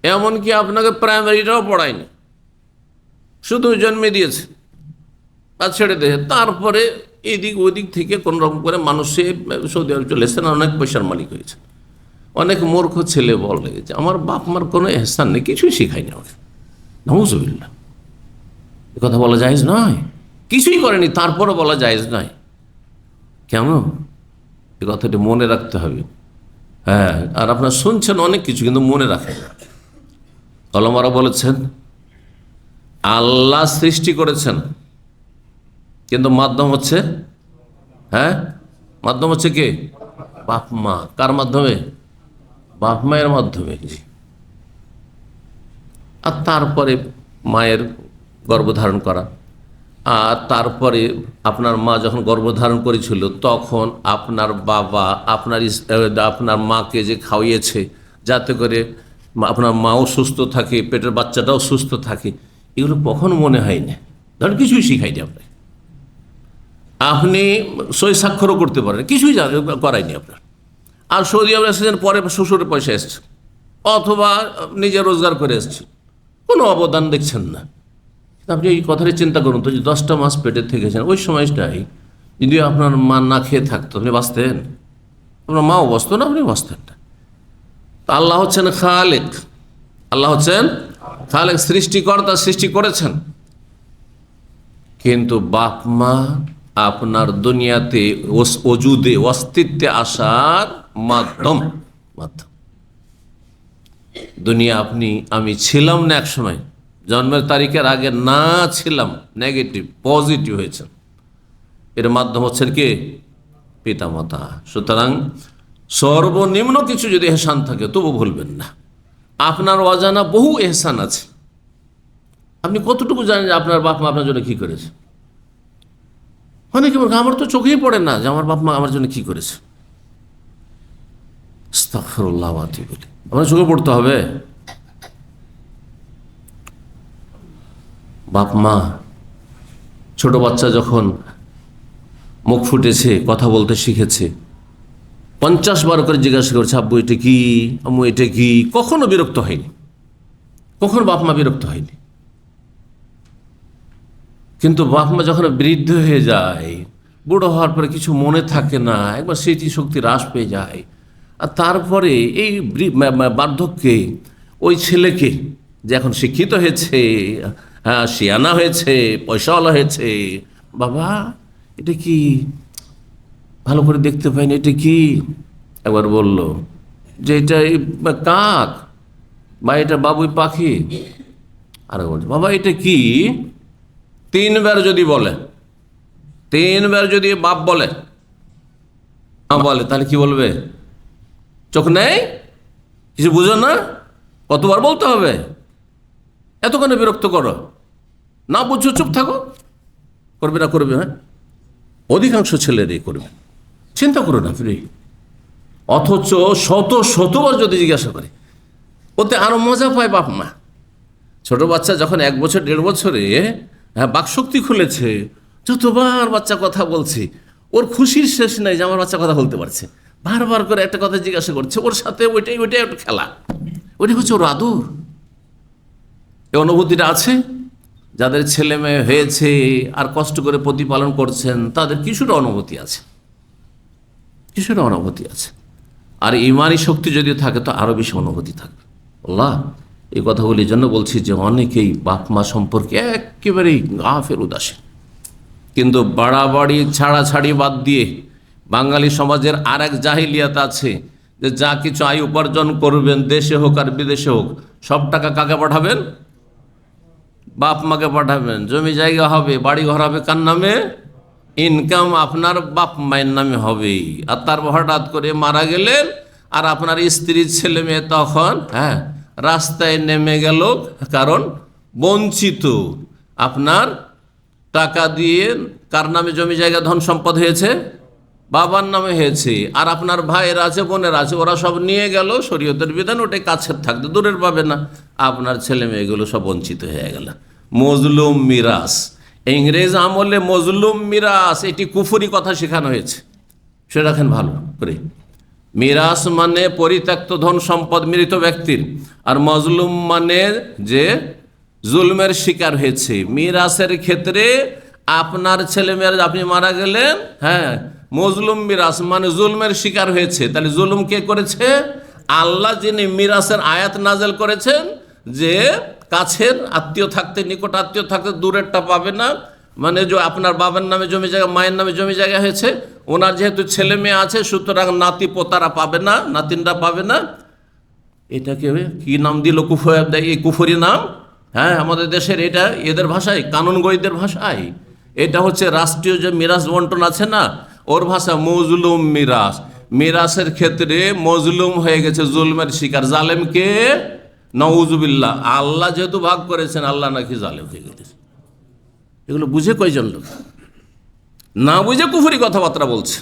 এমনকি আপনাকে প্রাইমারিটাও পড়ায়নি, শুধু জন্মে দিয়েছে আর ছেড়ে দিয়েছে। তারপরে এদিক ওদিক থেকে কোন রকম করে মানুষে সৌদি আরব চলে এসেছেন, অনেক পয়সার মালিক হয়েছে। অনেক মূর্খ ছেলে বলে যে আমার বাপ মার কোনো এহসান নেই, কিছুই শেখায়নি আমাকে। নাউজুবিল্লাহ, এ কথা বলা জায়েজ নয়। কিছুই করেনি তারপরে বলা জায়েজ নয়। কেন? এ কথাটি মনে রাখতে হবে। হ্যাঁ, আর আপনারা শুনছেন অনেক কিছু, কিন্তু মনে রাখেন। কলমারা বলেছেন আল্লাহ সৃষ্টি করেছেন, কিন্তু মাধ্যম হচ্ছে, হ্যাঁ মাধ্যম হচ্ছে কে? বাপ মা। কার মাধ্যমে? বাপ মায়ের মাধ্যমে। জি। আর তারপরে মায়ের গর্ভধারণ করা, আর তারপরে আপনার মা যখন গর্ভধারণ করেছিল তখন আপনার বাবা আপনার মাকে যে খাওয়িয়েছে, যাতে করে আপনার মাও সুস্থ থাকে, পেটের বাচ্চাটাও সুস্থ থাকে, এগুলো কখনো মনে হয় না। ধরেন কিছুই শিখাইনি আপনাকে, আপনি সই স্বাক্ষরও করতে পারেন, কিছুই করায়নি আপনার। আর সৌদি আরব এসেছেন পরে, শ্বশুরের পয়সা এসছে অথবা নিজে রোজগার করে এসছে, কোনো অবদান দেখছেন না। আপনি এই কথাটা চিন্তা করুন তো, যে 10টা মাস পেটে থেকেছেন, ওই সময়টাই যদি আপনার মা না খেয়ে থাকতো, আপনি বাঁচতেন? আপনার মাও বাঁচত না, আপনি বাঁচতেন না। আল্লাহ হচ্ছেন খালেক, আল্লাহ হচ্ছেন খালেক, সৃষ্টিকর্তা, সৃষ্টি করেছেন। কিন্তু বাপ মা আপনার দুনিয়াতে ওজুদে, অস্তিত্বে আসার মাধ্যম। দুনিয়া আমি ছিলাম না এক সময়, জন্মের তারিখের আগে না ছিলাম, নেগেটিভ পজিটিভ হয়েছেন, এর মাধ্যম হচ্ছেন কে? পিতা মাতা। সুতরাং সর্বনিম্ন কিছু যদি এহসান থাকে তবু ভুলবেন না। আপনার অজানা বহু এহসান আছে। আপনি কতটুকু জানেন যে আপনার বাপ মা আপনার জন্য কী করেছে? অনেকে বলছে আমার তো চোখেই পড়ে না যে আমার বাপ মা আমার জন্য কী করেছে। আস্তাগফিরুল্লাহ ওয়া আতুবু ইলাইহি। আপনার চোখে পড়তে হবে। বাপ মা, ছোট বাচ্চা যখন মুখ ফুটেছে, কথা বলতে শিখেছে, 50 বার করে জিজ্ঞাসা করছে আব্বু এটা কি, আম্মু এটা কি। কখনো বিরক্ত হয়নি, কখনো বাপ মা বিরক্ত হয়নি। কিন্তু বাপ মা যখন বৃদ্ধ হয়ে যায়, বুড়ো হওয়ার পরে কিছু মনে থাকে না, একবার স্মৃতিশক্তি হ্রাস পেয়ে যায়, আর তারপরে এই বার্ধক্যে ওই ছেলেকে যে এখন শিক্ষিত হয়েছে, হ্যাঁ শিয়ানা হয়েছে, পয়সাওয়ালা হয়েছে, বাবা এটা কি, ভালো করে দেখতে পাইনি, এটা কি? একবার বলল যে এটা কাক বা এটা বাবুই পাখি। আর বলছে বাবা এটা কি? তিনবার যদি বলে, তিনবার যদি বাপ বলে বলে, তাহলে কি বলবে? চোখ নেই, কিছু বুঝো না, কতবার বলতে হবে? এতক্ষণে বিরক্ত করো না, বুঝছো চুপ থাকো। করবে না? করবে। হ্যাঁ, অধিকাংশ ছেলেরই করবে, চিন্তা করো না ফ্রি। অথচ শতবার যদি জিজ্ঞাসা করে, ওতে আরো মজা পায় বাপ মা। ছোট বাচ্চা যখন 1 বছর 1.5 বছরে বাকশক্তি খুলেছে, যতবার বাচ্চা কথা বলছে, ওর খুশির শেষ নাই যে আমার বাচ্চা কথা বলতে পারছে। বারবার করে একটা কথা জিজ্ঞাসা করছে, ওর সাথে ওইটাই একটা খেলা, ওইটাই হচ্ছে ওর আদর। এই অনুভূতিটা আছে যাদের ছেলে মেয়ে হয়েছে আর কষ্ট করে প্রতিপালন করছেন, তাদের কিছুটা অনুভূতি আছে, কিছুটা অনুভূতি আছে। আর ইমানি শক্তি যদি থাকে তো আরো বেশি অনুভূতি থাকবে। আল্লাহ এই কথাগুলির জন্য বলছি যে অনেকেই বাপ মা সম্পর্কে একেবারেই গাফের উদাসীন, কিন্তু বাড়াবাড়ি ছাড়াছাড়ি বাদ দিয়ে বাঙালি সমাজের আর এক জাহিলিয়াত আছে যে যা কিছু আয় উপার্জন করবেন, দেশে হোক আর বিদেশে হোক, সব টাকা কাকে পাঠাবেন? বাপ মাকে পাঠাবেন। জমি জায়গা হবে, বাড়ি ঘর হবে কার নামে? ইনকাম আপনার বাপ মায়ের নামে হবে। আর তার হঠাৎ করে মারা গেলেন আর আপনার স্ত্রী ছেলে মেয়ে তখন রাস্তায় নেমে গেল, কারণ বঞ্চিত। আপনার টাকা দিয়ে কার নামে জমি জায়গা ধন সম্পদ হয়েছে? বাবার নামে হয়েছে। আর আপনার ভাইয়ের আছে, বোনের আছে, ওরা সব নিয়ে গেল, শরীয়তের বিধান ওটাই কাছের থাকতে, দূরের পাবে না। আপনার ছেলে মেয়েগুলো সব বঞ্চিত হয়ে গেল। মজলুম মিরাস, ইংরেজ আমলে মজলুম মিরাস, এটি কুফরি কথা শেখানো হয়েছে, সে রাখেন ভালো করে। মিরাস মানে পরিত্যক্ত ধন সম্পদ মৃত ব্যক্তির, আর মজলুম মানে যে জুলমের শিকার হয়েছে। মিরাসের ক্ষেত্রে আপনার ছেলে মেয়েরা, আপনি মারা গেলেন, মজলুম মিরাস মানে জুলমের শিকার হয়েছে। তাহলে জুলুম কে করেছে? আল্লাহ, যিনি মিরাসের আয়াত নাজেল করেছেন যে কাছের আত্মীয় থাকতে, নিকট আত্মীয় থাকতে দূরেরটা পাবে না। মানে যে আপনার বাবার নামে জমি জায়গা, মায়ের নামে জমি জায়গা হয়েছে, ওনার যেহেতু ছেলে মেয়ে আছে, সুতরাং নাতি পোতারা পাবে না, নাতিনরা পাবে না। এটাকে কি নাম দিল? এই কুফরি নাম। আমাদের দেশের এটা, এদের ভাষায়, কানুন গইদের ভাষায় এটা হচ্ছে রাষ্ট্রীয় যে মিরাস বন্টন আছে না, ওর ভাষা মজলুম মিরাস। মিরাসের ক্ষেত্রে মজলুম হয়ে গেছে, জুলমের শিকার। জালেমকে নউজুবিল্লাহ, আল্লাহ যেহেতু ভাগ করেছেন, আল্লাহ নাকি জালেম হয়ে গেছে। এগুলো বুঝে কয়জন লোক? না বুঝে কুফরি কথাবার্তা বলছে।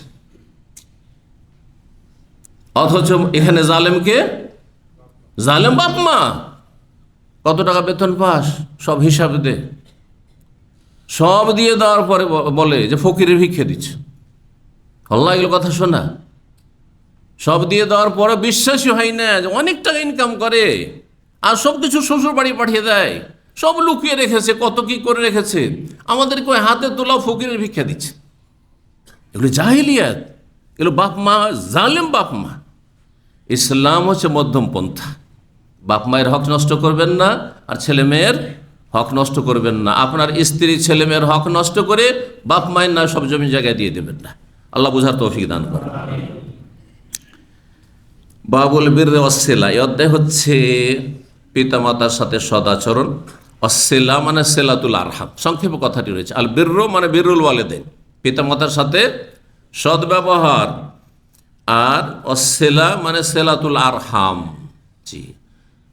অথচ এখানে জালেমকে, জালেম বাপ মা, কত টাকা বেতন পাস সব হিসাব দে, সব দিয়ে দেওয়ার পরে বলে যে ফকিরের ভিক্ষে দিচ্ছে। আল্লাহ এগুলো কথা শোনা? সব দিয়ে দেওয়ার পরে বিশ্বাসই হয় না যে অনেক টাকা ইনকাম করে, আর সব কিছু শ্বশুর বাড়ি পাঠিয়ে দেয়, সব লুকিয়ে রেখেছে, কত কি করে রেখেছে, আমাদেরকে হাতে তোলা ফকিরের ভিক্ষা দিচ্ছে। এগুলো জাহিলিয়াত, এগুলো বাপ মা, জালেম বাপ মা। ইসলাম হচ্ছে মধ্যম পন্থা। বাপ মায়ের হক নষ্ট করবেন না, আর ছেলে মেয়ের হক নষ্ট করবেন না। আপনার স্ত্রী ছেলে মেয়ের হক নষ্ট করে বাপ মায়ের না সব জমি জায়গায় দিয়ে দেবেন না। আল্লাহ বুঝার তৌফিক দান করেন। বাবুল বিররে ওয়াসসিলা, এই অধ্যায় হচ্ছে পিতামাতার সাথে সদাচরণ। ওয়াসসিলা মানে সিলাতুল আরহাম, সংক্ষেপে কথাটি রয়েছে। আল বিররু মানে বিররুল ওয়ালিদাইন, পিতামাতার সাথে সদ্ব্যবহার। আর ওয়াসসিলা মানে সিলাতুল আরহাম, জি,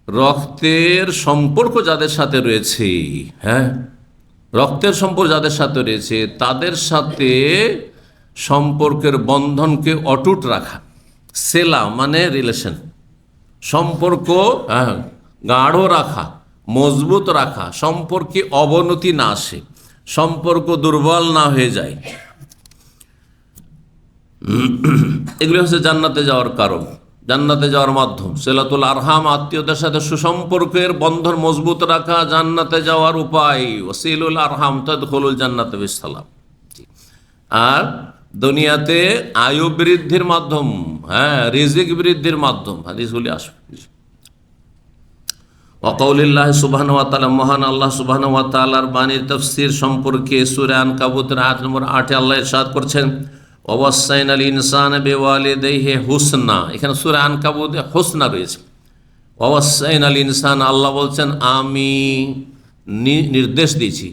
রক্তের সম্পর্ক যাদের সাথে রয়েছে, রক্তের সম্পর্ক যাদের সাথে রয়েছে, তাদের সাথে সম্পর্কের বন্ধনকে অটুট রাখা। সেলা মানে রিলেশন, সম্পর্ক গাঢ় রাখা, মজবুত রাখা, সম্পর্কে অবনতি না আসে, সম্পর্ক দুর্বল না হয়ে যায়। এগুলি হচ্ছে জান্নাতে যাওয়ার কারণ, জান্নাতে যাওয়ার মাধ্যম। সিলাতুল আরহাম, আত্মীয়দের সাথে সুসম্পর্কের বন্ধন মজবুত রাখা জান্নাতে যাওয়ার উপায়। ওয়াসিলুল আরহাম তাদখুলুল জান্নাতা বিসসালাম। আর দুনিয়াতে আয়ু বৃদ্ধির মাধ্যম, রিজিক বৃদ্ধির মাধ্যম, হাদিসগুলি আসবে। ওয়াকাউলিল্লাহ সুবহানাহু ওয়া তাআলা, মহান আল্লাহ সুবহানাহু ওয়া তাআলার বাণীর তাফসীর সম্পর্কে সূরা আনকাবুতের আয়াত নম্বর 8 আল্লাহ ইরশাদ করছেন, ওয়াসাইনাল ইনসানা বিওয়ালিদাইহি হুসনা। এখানে সূরা আনকাবুতে হুসনা রয়েছে। ওয়াসাইনাল ইনসান, আল্লাহ বলছেন আমি নির্দেশ দিয়েছি।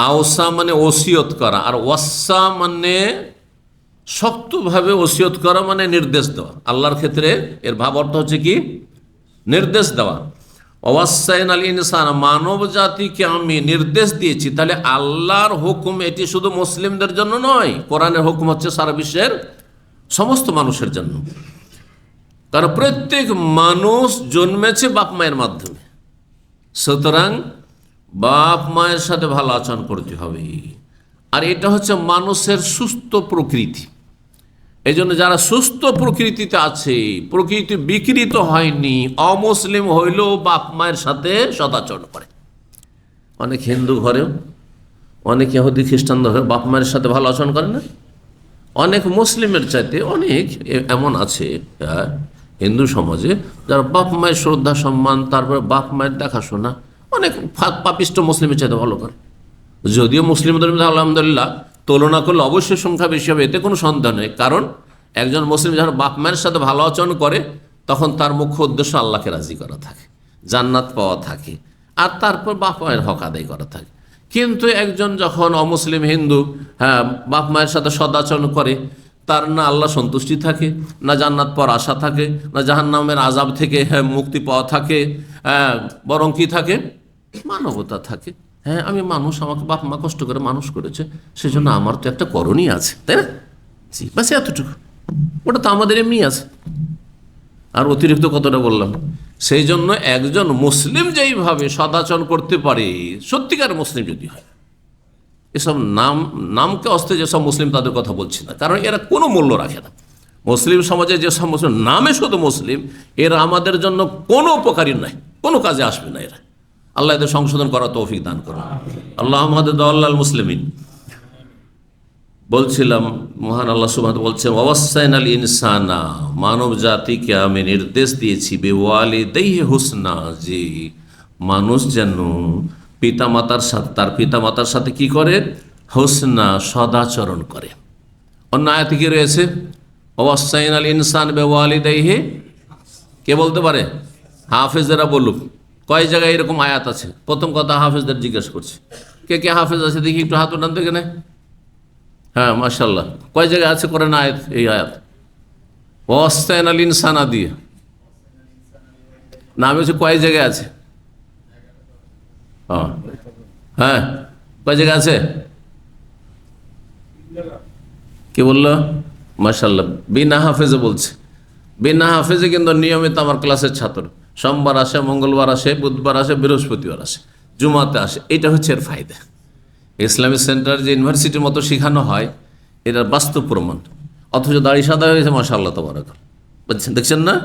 আওসা মানে ওসিয়ত করা, আর ওয়াসা মানে শক্তভাবে ওসিয়ত করা, মানে নির্দেশ দেওয়া। আল্লাহর ক্ষেত্রে এর ভাব অর্থ হচ্ছে কি? নির্দেশ দেওয়া। ওয়াসাইনাল ইনসান, মানব জাতিকে আমি নির্দেশ দিয়েছি। তাহলে আল্লাহর হুকুম এটি শুধু মুসলিমদের জন্য নয়, কোরআনের হুকুম হচ্ছে সারা বিশ্বের সমস্ত মানুষের জন্য। কারণ প্রত্যেক মানুষ জন্মেছে বাপ মায়ের মাধ্যমে, সুতরাং বাপ মায়ের সাথে ভালো আচরণ করতে হবে। আর এটা হচ্ছে মানুষের সুস্থ প্রকৃতি। এই জন্য যারা সুস্থ প্রকৃতিতে আছে, প্রকৃতি বিকৃত হয়নি, অমুসলিম হইলেও বাপ মায়ের সাথে সদাচরণ করে। অনেক হিন্দু ঘরেও, অনেক ইহুদি খ্রিস্টান ধরে বাপ মায়ের সাথে ভালো আচরণ করে না। অনেক মুসলিমের চাইতে অনেক এমন আছে হিন্দু সমাজে যারা বাপ মায়ের শ্রদ্ধা সম্মান, তারপরে বাপ মায়ের দেখাশোনা অনেক পাপিষ্ট মুসলিমের চাইতে ভালো করে। যদিও মুসলিমদের মধ্যে আলহামদুলিল্লাহ তুলনা করলে অবশ্যই সংখ্যা বেশি হবে, এতে কোনো সন্দেহ নেই। কারণ একজন মুসলিম যখন বাপ মায়ের সাথে ভালো আচরণ করে, তখন তার মুখ্য উদ্দেশ্য আল্লাহকে রাজি করা থাকে, জান্নাত পাওয়া থাকে, আর তারপর বাপ মায়ের হক আদায় করা থাকে। কিন্তু একজন যখন অমুসলিম হিন্দু বাপ মায়ের সাথে সদাচরণ করে, তার না আল্লাহ সন্তুষ্টি থাকে, না জান্নাত পাওয়ার আশা থাকে, না জাহান্নামের আযাব থেকে মুক্তি পাওয়া থাকে, বরং কি থাকে? মানবতা থাকে। হ্যাঁ, আমি মানুষ, আমাকে বাপ মা কষ্ট করে মানুষ করেছে, সেজন্য আমার তো একটা করণীয় আছে, তাই না? জি, বাস এতটুকু। ওটা তো আমাদের এমনি আছে, আর অতিরিক্ত কতটা বললাম। সেই জন্য একজন মুসলিম যেইভাবে সদাচরণ করতে পারে, সত্যিকার মুসলিম যদি হয়, এসব নামকে অস্তে যেসব মুসলিম তাদের কথা বলছি না, কারণ এরা কোনো মূল্য রাখে না। মুসলিম সমাজে যেসব মুসলিম নামে শুধু মুসলিম, এরা আমাদের জন্য কোনো উপকারী নয়, কোনো কাজে আসবে না এরা। আল্লাহ এদের সংশোধন করার তৌফিক দান করুন। আল্লাহুম্মা হাদিল মুসলিমিন। বলছিলাম মহান আল্লাহ সুবহানাহু ওয়া তাআলা বলছেন, ওয়াসাইনাল ইনসানা, মানব জাতিকে আমি নির্দেশ দিয়েছি, বিওয়ালিদাইহি হুসনা, যে মানুষ যেন পিতামাতার সাথে, তার পিতামাতার সাথে কি করে? হুসনা, সদাচরণ করে। অন্য আয়াতে কি রয়েছে? ওয়াসাইনাল ইনসান বিওয়ালিদাইহি, কে বলতে পারে? হাফেজেরা বলুক, কয় জায়গায় এরকম আয়াত আছে? প্রথম কথা হাফেজদের জিজ্ঞেস করছি, কে কে হাফেজ আছে দেখি, একটু হাত উঠান থেকে নেয়। হ্যাঁ, মাশাআল্লাহ। কয় জায়গায় আছে কোরআন আয়াত, এই আয়াত? ওয়াসাইনাল ইনসানা দিয়ে না, আমি বলছি কয় জায়গায় আছে? হ্যাঁ, কয় জায়গায় আছে? কি বললো? মাশাআল্লাহ। বিনা হাফেজে বলছে। বিনা হাফেজে কিন্তু নিয়মিত আমার ক্লাসের ছাত্র, সোমবার আসে, মঙ্গলবার আসে, বুধবার আসে, বৃহস্পতিবার আসে, জুমাতে আসে। এটা হচ্ছে এর ফায়দা। ইসলামিক সেন্টার যে ইউনিভার্সিটির মতো শেখানো হয়, এটা বাস্তব প্রমাণ। অথচ দাড়ি সাদা হয়েছে, মাশাআল্লাহ তাবারাক। বুঝছেন, দেখছেন না?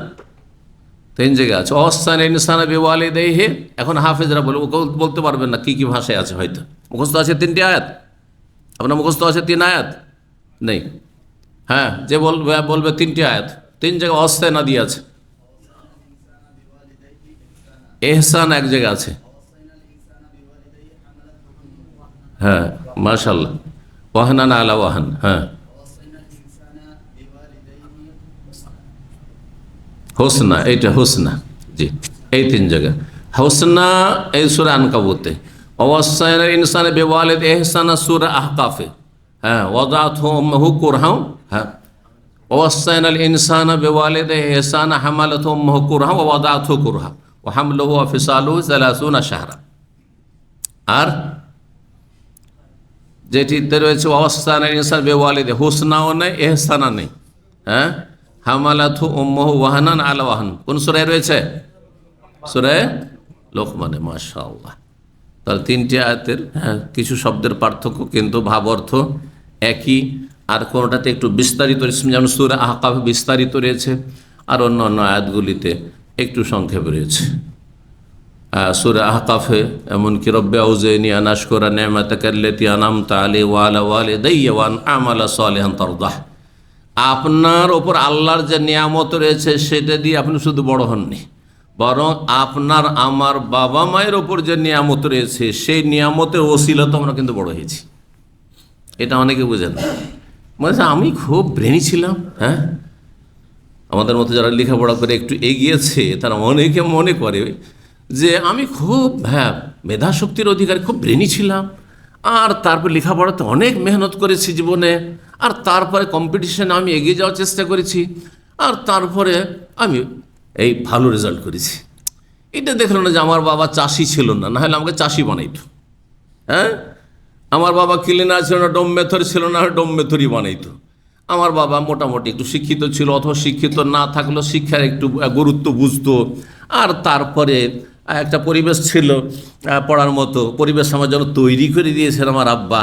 3 জায়গায় আছে। ওয়াসাইনাল ইনসানা বিওয়ালিদাইহি। এখন হাফেজরা বলতে পারবেন না কি কি ভাষায় আছে, হয়তো মুখস্থ আছে 3টি আয়াত। আপনার মুখস্থ আছে 3 আয়াত নেই? হ্যাঁ, যে বলবে 3টি আয়াত, 3 জায়গায় ওয়াসাইনা দিয়ে আছে। এহসান এক জায়গায় আছে। হ্যাঁ, মাশাআল্লাহ। ওয়াহনান আলা ওয়াহান। হ্যাঁ, হোসনা, এইটা হোসনা। জি, এই 3 জায়গা হোসনা এই সূরা আনকাবুতে। ওয়াসাইনাল ইনসানা বিওয়ালিদাইহি ইহসানা সূরা আহকাফে। হ্যাঁ, ওয়াদাতহু উম্মুহু কুরহা। হ্যাঁ, ওয়াসাইনাল ইনসানা বিওয়ালিদাইহি ইহসানা হামালাতহু উম্মুহু কুরহা ওয়া ওয়াদাতহু কুরহা ওয়া হামলুহু ওয়া ফিসালুহু 30 শাহরা। আর যেটিতে রয়েছে ওয়াসাইনাল ইনসানা বিওয়ালিদাইহি, হুসনাও নেই, ইহসানা নেই। হ্যাঁ, হামালাতহু উম্মুহু ওয়াহানান আলা ওয়াহান। কোন সূরায় রয়েছে? সূরা লোকমানে। মাশাআল্লাহ। তাহলে 3টি আয়াতের কিছু শব্দের পার্থক্য, কিন্তু ভাব অর্থ একই। আর কোনোটাতে একটু বিস্তারিত, যেমন সূরা আহকাফে বিস্তারিত রয়েছে, আর অন্য অন্য আয়াতগুলিতে একটু সংক্ষেপ রয়েছে। সূরা আহকাফে এমনকি রব্বি আউজিনি আন আশকুরা নি'মাতাকাল্লাতী আন'আমতা আলাইহি ওয়া আলা ওয়ালিদাইয়া ওয়া আন আ'মালা সালিহান তারদাহ। আপনার ওপর আল্লাহর যে নিয়ামত রয়েছে সেটা দিয়ে আপনি শুধু বড় হননি, বরং আপনার আমার বাবা মায়ের ওপর যে নিয়ামত রয়েছে সেই নিয়ামতের ওসিলা তো আমরা কিন্তু বড় হয়েছি। এটা অনেকে বুঝেন না। মানে আমি খুব ব্রেনি ছিলাম। হ্যাঁ, আমাদের মতো যারা লেখাপড়া করে একটু এগিয়েছে তারা অনেকে মনে করে যে আমি খুব মেধাশক্তির অধিকারী, খুব ব্রেনি ছিলাম, আর তারপর লেখাপড়াতে অনেক মেহনত করেছি জীবনে, আর তারপরে কম্পিটিশনে আমি এগিয়ে যাওয়ার চেষ্টা করেছি, আর তারপরে আমি এই ভালো রেজাল্ট করেছি। এটা দেখলো না যে আমার বাবা চাষি ছিল না, নাহলে আমাকে চাষি বানাইতো। হ্যাঁ, আমার বাবা ক্লিনার ছিল না, ডোম মেথর ছিল না, ডোম মেথরই বানাইতো। আমার বাবা মোটামুটি একটু শিক্ষিত ছিল, অথবা শিক্ষিত না থাকলেও শিক্ষার একটু গুরুত্ব বুঝতো, আর তারপরে একটা পরিবেশ ছিল পড়ার মতো, পরিবেশ আমার জন্য তৈরি করে দিয়েছেন আমার আব্বা।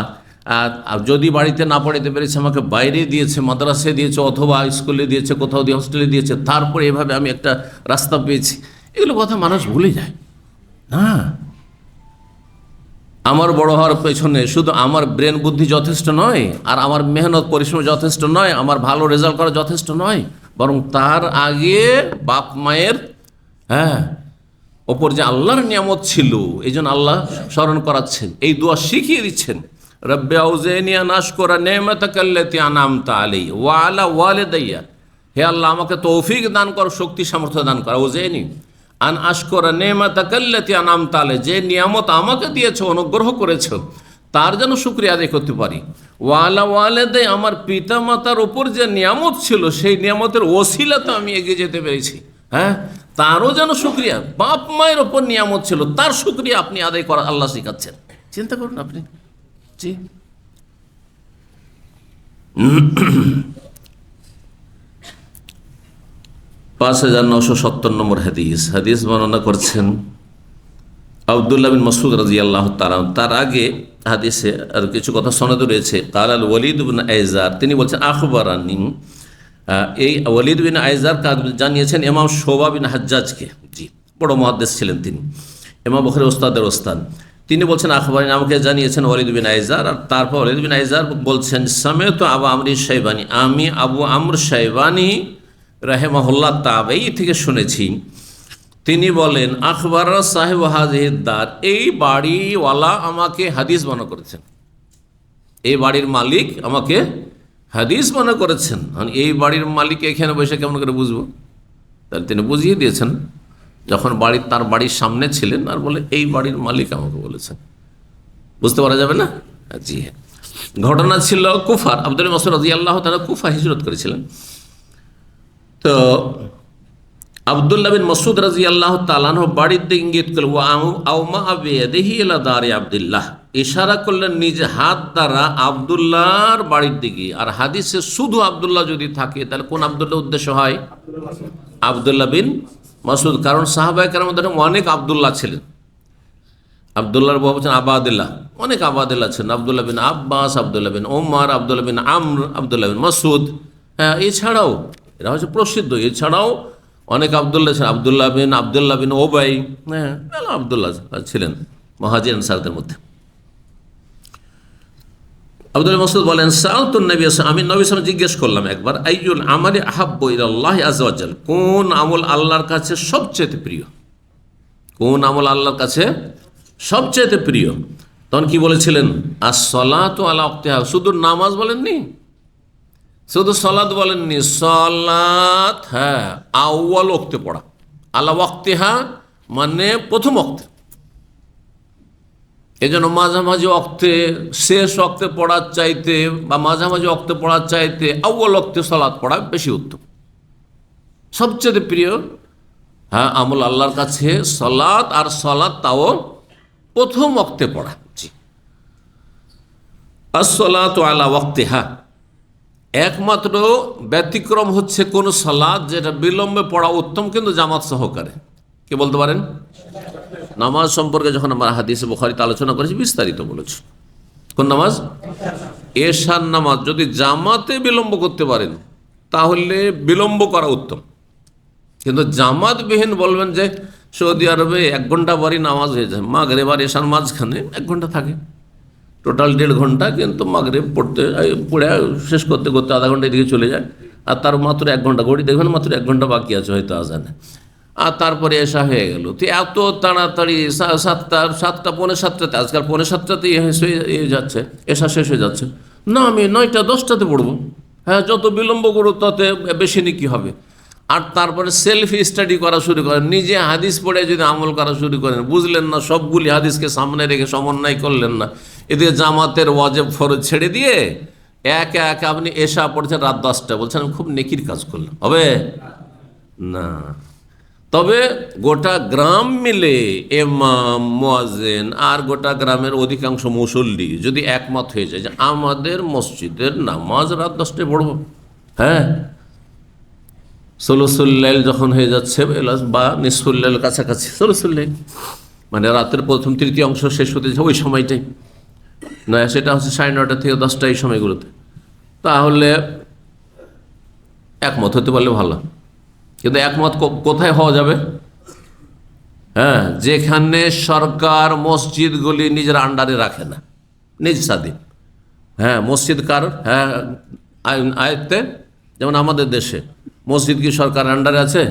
আর যদি বাড়িতে না পড়াতে পেরেছে আমাকে বাইরে দিয়েছে, মাদ্রাসায় দিয়েছে, অথবা স্কুলে দিয়েছে, কোথাও দিয়ে হস্টেলে দিয়েছে, তারপরে এভাবে আমি একটা রাস্তা পেয়েছি। এগুলো কথা মানুষ ভুলে যায় না। আমার বড় হওয়ার পেছনে শুধু আমার ব্রেন বুদ্ধি যথেষ্ট নয়, আর আমার মেহনত পরিশ্রম যথেষ্ট নয়, আমার ভালো রেজাল্ট করা যথেষ্ট নয়, বরং তার আগে বাপ মায়ের ওপর যে আল্লাহর নিয়ামত ছিল, এই জন্য আল্লাহ স্মরণ করাচ্ছেন, এই দোয়া শিখিয়ে দিচ্ছেন, রব্বে আউজিনি আন আশকুরা নি'মাতাকাল্লাতী আন'আমতা আলাইয়া ওয়া আলা ওয়ালিদাইয়া। হে আল্লাহ, আমাকে তৌফিক দান করো, শক্তি সামর্থ্য দান করো। আউজিনি আন আশকুরা নি'মাতাকাল্লাতী আন'আমতা আলাইয়া, যে নিয়ামত আমাকে দিয়েছো, অনুগ্রহ করেছো, তার যেন শুকরিয়া আদায় করতে পারি। ওয়া আলা ওয়ালিদাইয়া, আমার পিতা মাতার ওপর যে নিয়ামত ছিল সেই নিয়ামতের ওসিলাতে আমি এগিয়ে যেতে পেরেছি। হ্যাঁ, তারও যেন শুকরিয়া, বাপ মায়ের ওপর নিয়ামত ছিল, তার শুকরিয়া আপনি আদায় করা আল্লাহ শিখাচ্ছেন। চিন্তা করুন আপনি। জি, 5970 নম্বর হাদিস বর্ণনা করছেন আব্দুল্লাহ বিন মাসউদ রাদিয়াল্লাহু তাআলা। তার আগে হাদিসে আর কিছু কথা সনদ রয়েছে। কাল আল ওয়ালিদ বিন আইজার, তিনি বলছেন আখবারানি, এই ওয়ালিদ বিন আইজার জানিয়েছেন ইমাম শোবা বিন হাজ্জাজকে। জি, বড় মুহাদ্দিস ছিলেন তিনি, ইমাম বুখারীর ওস্তাদের ওস্তাদ। তিনি বলছেন আখবারানি, আমাকে জানিয়েছেন ওয়ালিদ বিন আইজার। আর তারপর ওয়ালিদ বিন আইজার বলছেন সামি'তু আবু আমর শাইবানি, আমি আবু আমর শাইবানি রাহিমাহুল্লাহ তাবেঈ থেকে শুনেছি। তিনি বলেন আখবার সাহেব হাজিহিদ দার, এই বাড়িওয়ালা আমাকে হাদিস বর্ণনা করেছেন, এই বাড়ির মালিক আমাকে হাদিস মনে করেছেন। এই বাড়ির মালিক এখানে বসে কেমন করে বুঝবো? তাহলে তিনি বুঝিয়ে দিয়েছেন যখন তার বাড়ির সামনে ছিলেন, আর বলে এই বাড়ির মালিক আমাকে বলেছেন। বুঝতে পারা যাবে না? জি হ্যাঁ। ঘটনা ছিল কুফার। আব্দুল মাসউদ রাদিয়াল্লাহু তাআলা কুফা হিজরত করেছিলেন। তো আব্দুল্লাহ বিন মাসউদ রাদিয়াল্লাহু তাআলা বাড়ির দিকে ইঙ্গিত করলেন, ওয়া আউমা বিয়াদিহি ইলা দারি আব্দুল্লাহ, ইশারা করলেন নিজ হাত দ্বারা আব্দুল্লাহর বাড়ির দিকে। আর হাদিসে শুধু আব্দুল্লাহ যদি থাকে তাহলে কোন আব্দুল্লাহ উদ্দেশ্য হয়? আব্দুল্লাহ বিন মাসউদ। কারণ সাহাবায়ে কেরামের মধ্যে অনেক আব্দুল্লাহ ছিলেন। আব্দুল্লাহর বাবা হচ্ছেন আবাদুল্লাহ, অনেক আবাদুল্লাহ ছিলেন। আব্দুল্লাহ বিন আব্বাস, আব্দুল্লাহ বিন ওমর, আব্দুল্লাহ বিন আমর, আব্দুল্লাহ বিন মাসউদ। হ্যাঁ, এছাড়াও এরা হচ্ছে প্রসিদ্ধ। এছাড়াও অনেক আব্দুল্লাহ ছিলেন, আব্দুল্লাহ বিন ওবাই। হ্যাঁ, আব্দুল্লাহ ছিলেন মুহাজির আনসারদের মধ্যে। আব্দুল মাসউদ বলেন সাআলতুন নবী, আমি নবী সাল্লাল্লাহু আলাইহি ওয়াসাল্লাম জিজ্ঞেস করলাম একবার, আইয়ুল আমালি আহাব্বু ইলাল্লাহি আযজা ওয়া জাল, কোন আমল আল্লাহর কাছে সবচেয়ে প্রিয়? কোন আমল আল্লাহর কাছে সবচেয়ে প্রিয়? তখন কি বলেছিলেন? আস-সালাতু আলা ওয়াক্তিহা। শুধু নামাজ বলেননি, শুধু সালাত বলেননি, সালাত হ্যাঁ আউয়াল ওয়াক্তে পড়া, আলা ওয়াক্তিহা মানে প্রথম ওয়াক্তে। এই জন্য মাঝামাঝি অক্তে, শেষ অক্তে পড়ার চাইতে বা মাঝামাঝি অক্তে পড়ার চাইতে আউয়াল অক্তে সালাত পড়া বেশি উত্তম, সবচেয়ে প্রিয়। হ্যাঁ, আমল আল্লাহর কাছে সালাত, আর সালাত তাও প্রথম অক্তে পড়া। জি, আস-সালাতু আলা ওয়াক্তিহা। একমাত্র ব্যতিক্রম হচ্ছে কোন সালাত যেটা বিলম্বে পড়া উত্তম, কিন্তু জামাত সহকারে। কে বলতে পারেন? নামাজ সম্পর্কে যখন আমরা হাদিসে বুখারীতে আলোচনা করেছি বিস্তারিত বলেছি। কোন নামাজ? এশার নামাজ যদি জামাতে বিলম্ব করতে পারেন তাহলে বিলম্ব করা উত্তম, কিন্তু জামাতবিহীন বলবেন যে সৌদি আরবে 1 ঘন্টা পরই নামাজ হয়ে যায়, মাগরিব আর এশার মাঝখানে 1 ঘন্টা থাকে, টোটাল 1.5 ঘন্টা, কিন্তু মাগরিব পড়ে শেষ করতে করতে আধা ঘন্টা এদিকে চলে যায়, আর তার মাত্র 1 ঘন্টা, ঘড়ি দেখবেন মাত্র 1 ঘন্টা বাকি আছে হয়তো আজানে। আর তারপরে এশা হয়ে গেল। তো এত তাড়াতাড়ি 7টা পৌনে 7টাতে, আজকাল পৌনে 7টাতেই যাচ্ছে, এশা শেষ হয়ে যাচ্ছে। না, আমি 9টা 10টাতে পড়বো। হ্যাঁ, যত বিলম্ব করো তত বেশি নাকি হবে। আর তারপরে সেলফ স্টাডি করা শুরু করেন, নিজে হাদিস পড়ে যদি আমল করা শুরু করেন, বুঝলেন না, সবগুলি হাদিসকে সামনে রেখে সমন্বয় করলেন না, এদিকে জামাতের ওয়াজিব ফরজ ছেড়ে দিয়ে একে একে আপনি এশা পড়ছেন রাত 10টা, বলছেন আমি খুব নেকির কাজ করলাম, হবে না। তবে গোটা গ্রাম মিলে ইমাম, মুয়াজ্জিন আর গোটা গ্রামের অধিকাংশ মুসল্লি যদি একমত হয়ে যায় যে আমাদের মসজিদের নামাজ রাত 10টায় পড়ব, হ্যাঁ, সুলুসুল্লাইল যখন হয়ে যাচ্ছে বা নিসফুল্লাইল কাছাকাছি, সুলুসুল্লাইল মানে রাতের প্রথম তৃতীয় অংশ শেষ হতে যাচ্ছে ওই সময়টাই, না সেটা হচ্ছে 9:30 থেকে 10টা এই সময়গুলোতে, তাহলে একমত হতে পারলে ভালো। কিন্তু একমত কোথায় হওয়া যাবে? হ্যাঁ, যেখানে সরকার মসজিদগুলি নিজের আন্ডারে রাখে না, নিজ স্বাধীন। হ্যাঁ, মসজিদ কার? হ্যাঁ, আয়ত্তে। যেমন আমাদের দেশে মসজিদ কি সরকার আন্ডারে আছে?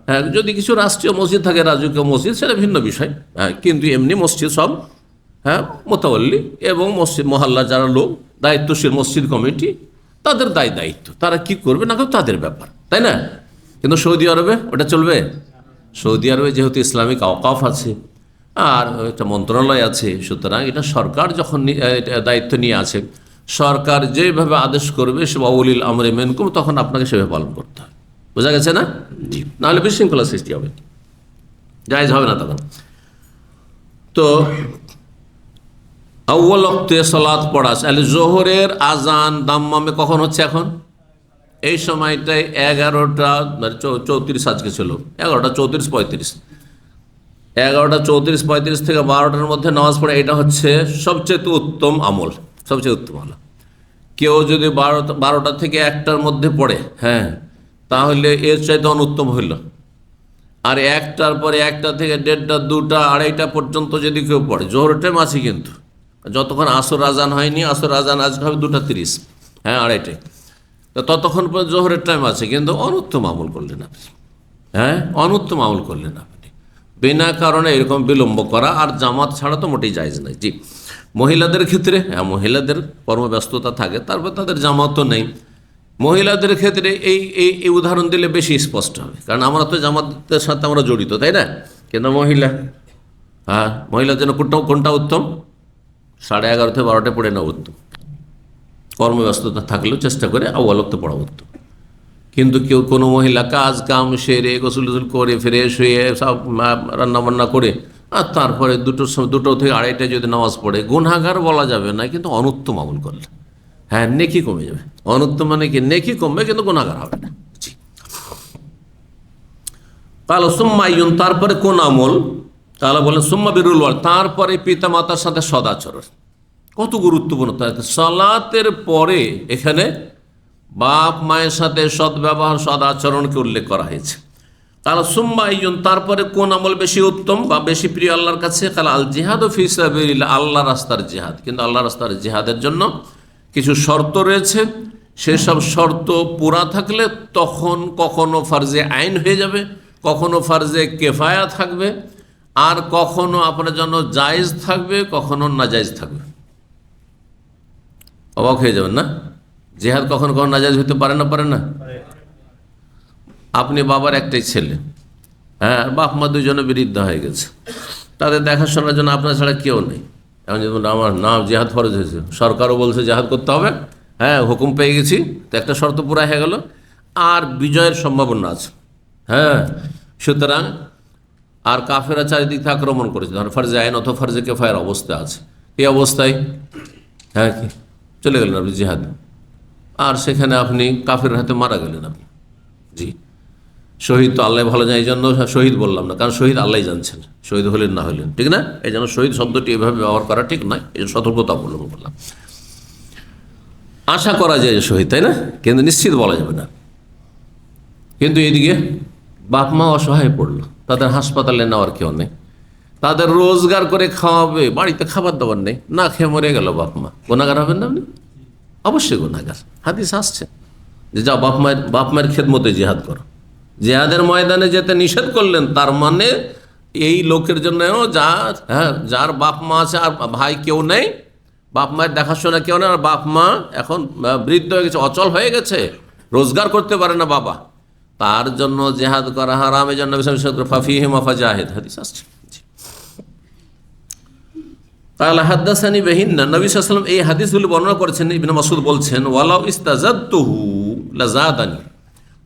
হ্যাঁ, যদি কিছু রাষ্ট্রীয় মসজিদ থাকে, রাজকীয় মসজিদ, সেটা ভিন্ন বিষয়। হ্যাঁ, কিন্তু এমনি মসজিদ সব, হ্যাঁ, মোতাবল্লি এবং মসজিদ মহল্লা যারা লোক দায়িত্বশীল মসজিদ কমিটি, তাদের দায়িত্ব, তারা কি করবে না করবে তাদের ব্যাপার, তাই না? কিন্তু সৌদি আরবে ওটা চলবে? সৌদি আরবে যেহেতু ইসলামিক আওকাফ আছে আর একটা মন্ত্রণালয় আছে, সুতরাং এটা সরকার যখন দায়িত্ব নিয়ে আছে, সরকার যেভাবে আদেশ করবে সে ওয়াউলিল আমরে মিনকুম, তখন আপনাকে সেভাবে পালন করতে হবে। বোঝা গেছে না? জি, নাহলে বিশৃঙ্খলা সৃষ্টি হবে, জায়েজ হবে না তখন। তো আউয়াল ওয়াক্তে সালাত পড়া, জোহরের আজান দাম্মামে কখন হচ্ছে? এখন এই সময়টায় 11:34 আজকে ছিল, 11:34-35, 11:34-35 থেকে 12টার মধ্যে নামাজ পড়ে, এটা হচ্ছে সবচেয়ে উত্তম আমল, সবচেয়ে উত্তম হলো। কেউ যদি 12টা থেকে 1টার মধ্যে পড়ে, হ্যাঁ, তাহলে এর চাইতে অনুত্তম হইল। আর 1টার পরে 1টা থেকে 1:30, 2টা, 2:30 পর্যন্ত যদি কেউ পড়ে, জোহর টাইম আছে কিন্তু, যতক্ষণ আসর আজান হয়নি, আসর আজান আজকে হবে 2:30, হ্যাঁ, 2:30, তো ততক্ষণ পর্যন্ত জোহরের টাইম আছে, কিন্তু অনুত্তম আমল করলেন আপনি। হ্যাঁ, অনুত্তম আমল করলেন আপনি, বিনা কারণে এরকম বিলম্ব করা। আর জামাত ছাড়া তো মোটেই জায়েজ নাই। জি, মহিলাদের ক্ষেত্রে, হ্যাঁ, মহিলাদের কর্মব্যস্ততা থাকে, তারপর তাদের জামাতও নেই। মহিলাদের ক্ষেত্রে এই উদাহরণ দিলে বেশি স্পষ্ট হবে, কারণ আমরা তো জামাতের সাথে আমরা জড়িত, তাই না? কিন্তু মহিলা, হ্যাঁ, মহিলার জন্য কোনটা উত্তম? 11:30 থেকে 12টায় পড়ে না উত্তম। কর্মব্যস্ততা থাকলেও চেষ্টা করে আউয়াল ওয়াক্তে পড়া উত্তম। কিন্তু কেউ কোনো মহিলা কাজ কাম সেরে গোসল টোসল করে ফ্রেশ হয়ে সব রান্নাবান্না করে আর তারপরে 2টো থেকে 2:30টায় যদি নামাজ পড়ে, গুনাহগার বলা যাবে না, কিন্তু অনুত্তম আমল করলে, হ্যাঁ, নেকি কমে যাবে। অনুত্তম মানে কি? নেকি কমবে, কিন্তু গুনাহগার হবে না। জি, কাল সুম্মাইয়ুন, তারপরে কোন আমল? তাহলে বলেন সুম্মা বিরুল ওয়াল, তারপরে পিতা মাতার সাথে সদাচরণ। কত গুরুত্বপূর্ণ! সালাতের পরে এখানে বাপ মায়ের সাথে সদ্ব্যবহার, সদাচরণকে উল্লেখ করা হয়েছে। কাল সুম্মাইয়ুন, তারপরে কোন আমল বেশি উত্তম বা বেশি প্রিয় আল্লাহর কাছে? কাল আল জিহাদ ফি সাবিলিল্লাহ, আল্লাহ রাস্তার জিহাদ। কিন্তু আল্লাহ রাস্তার জিহাদের জন্য কিছু শর্ত রয়েছে, সেসব শর্ত পুরা থাকলে তখন কখনো ফার্জে আইন হয়ে যাবে, কখনো ফার্জে কেফায়া থাকবে, আর কখনো আপনার জন্য জায়েজ থাকবে, কখনো নাজায়েজ থাকবে। অবাক হয়ে যাবেন না? জিহাদ কখনো কখনো নাজায়েজ হতে পারে না, পারে না? আপনি বাবার একটাই ছেলে, হ্যাঁ, বাপ মা দুজনে বৃদ্ধ হয়ে গেছে, তাদের দেখাশোনার জন্য আপনার ছাড়া কেউ নেই। এখন যেমন আমার নাম জিহাদ ফরজ হয়েছে, সরকারও বলছে জিহাদ করতে হবে, হ্যাঁ, হুকুম পেয়ে গেছি, তো একটা শর্ত পুরা হয়ে গেল, আর বিজয়ের সম্ভাবনা আছে, হ্যাঁ। সুতরাং আর কাফেরা চারিদিক থেকে আক্রমণ করেছে, ধর ফার্জে আইন অথবা ফার্জে কেফায়ের অবস্থা আছে, এই অবস্থায়, হ্যাঁ, কি চলে গেলেন আপনি জিহাদ, আর সেখানে আপনি কাফের হাতে মারা গেলেন আপনি। জি, শহীদ তো আল্লাহ ভালো যায়, এই জন্য শহীদ বললাম না, কারণ শহীদ আল্লাহ জানছেন শহীদ হলেন না হলেন, ঠিক না? এই জন্য শহীদ শব্দটি এভাবে ব্যবহার করা ঠিক নয়, এই জন্য সতর্কতা অবলম্বন করলাম। আশা করা যায় যে শহীদ, তাই না? কিন্তু নিশ্চিত বলা যাবে না। কিন্তু এদিকে বাপ মা অসহায় পড়লো, তাদের হাসপাতালে নেওয়ার কেউ নেই, তাদের রোজগার করে খাওয়াবে, বাড়িতে খাবার দাবার নেই, না খেয়ে মরে গেল বাপ মা, গুনাহগার হবেন না আপনি? অবশ্যই গুনাহগার। হাদিস আসছে যে যাও বাপ মায়ের খেদমতে জিহাদ করো, জিহাদের ময়দানে যেতে নিষেধ করলেন, তার মানে এই লোকের জন্য যার বাপ মা আছে আর ভাই কেউ নেই, বাপ মায়ের দেখাশোনা কেউ নেই, আর বাপ মা এখন বৃদ্ধ হয়ে গেছে, অচল হয়ে গেছে, রোজগার করতে পারে না বাবা, তার জন্য জিহাদ করা হারাম। এই জন্য ফাফিহিমা ফাজাহিদ হাদিস আসছে। তাহলে হাদ্দাসানি বেহিন্না, নবী সাল্লাল্লাহু আলাইহি ওয়াসাল্লাম এই হাদিসগুলি বর্ণনা করেছেন। ইবনে মাসউদ বলছেন, ওয়ালাউ ইস্তাজাদতুহু লাজাদানি,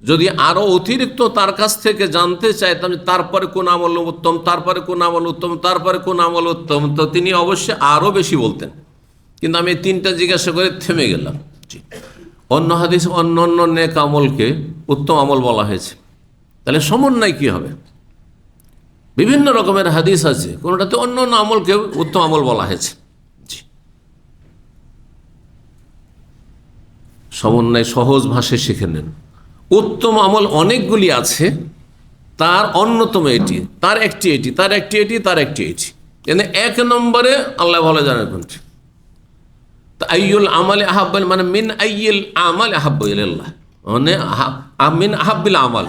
যদি আরো অতিরিক্ত তার কাছ থেকে জানতে চাইতাম যে তারপরে কোন আমল উত্তম, তারপরে কোন আমল উত্তম, তারপরে কোন আমল উত্তম, তো তিনি অবশ্যই আরো বেশি বলতেন, কিন্তু আমি তিনটা জিজ্ঞাসা করে থেমে গেলাম। অন্য হাদিস অন্য অন্য নেক আমলকে উত্তম আমল বলা হয়েছে, তাহলে সমন্বয় কি হবে? বিভিন্ন রকমের হাদিস আছে, কোনটাতে অন্য অন্য আমলকে উত্তম আমল বলা হয়েছে। সমন্বয় সহজ ভাষায় শিখে নেন। উত্তম আমল অনেকগুলি আছে, তার অন্যতম এটি, তার একটি এটি, তার একটি এটি, তার একটি এটি, মানে এক নম্বরে আল্লাহ ভালো জানেন কোনটি। আইয়ুল আমালে আহাব্বাল, মানে মিন আইয়িল আমাল আহাব্বু ইলাল্লাহ, মানে মিন আহাব্বিল আমাল,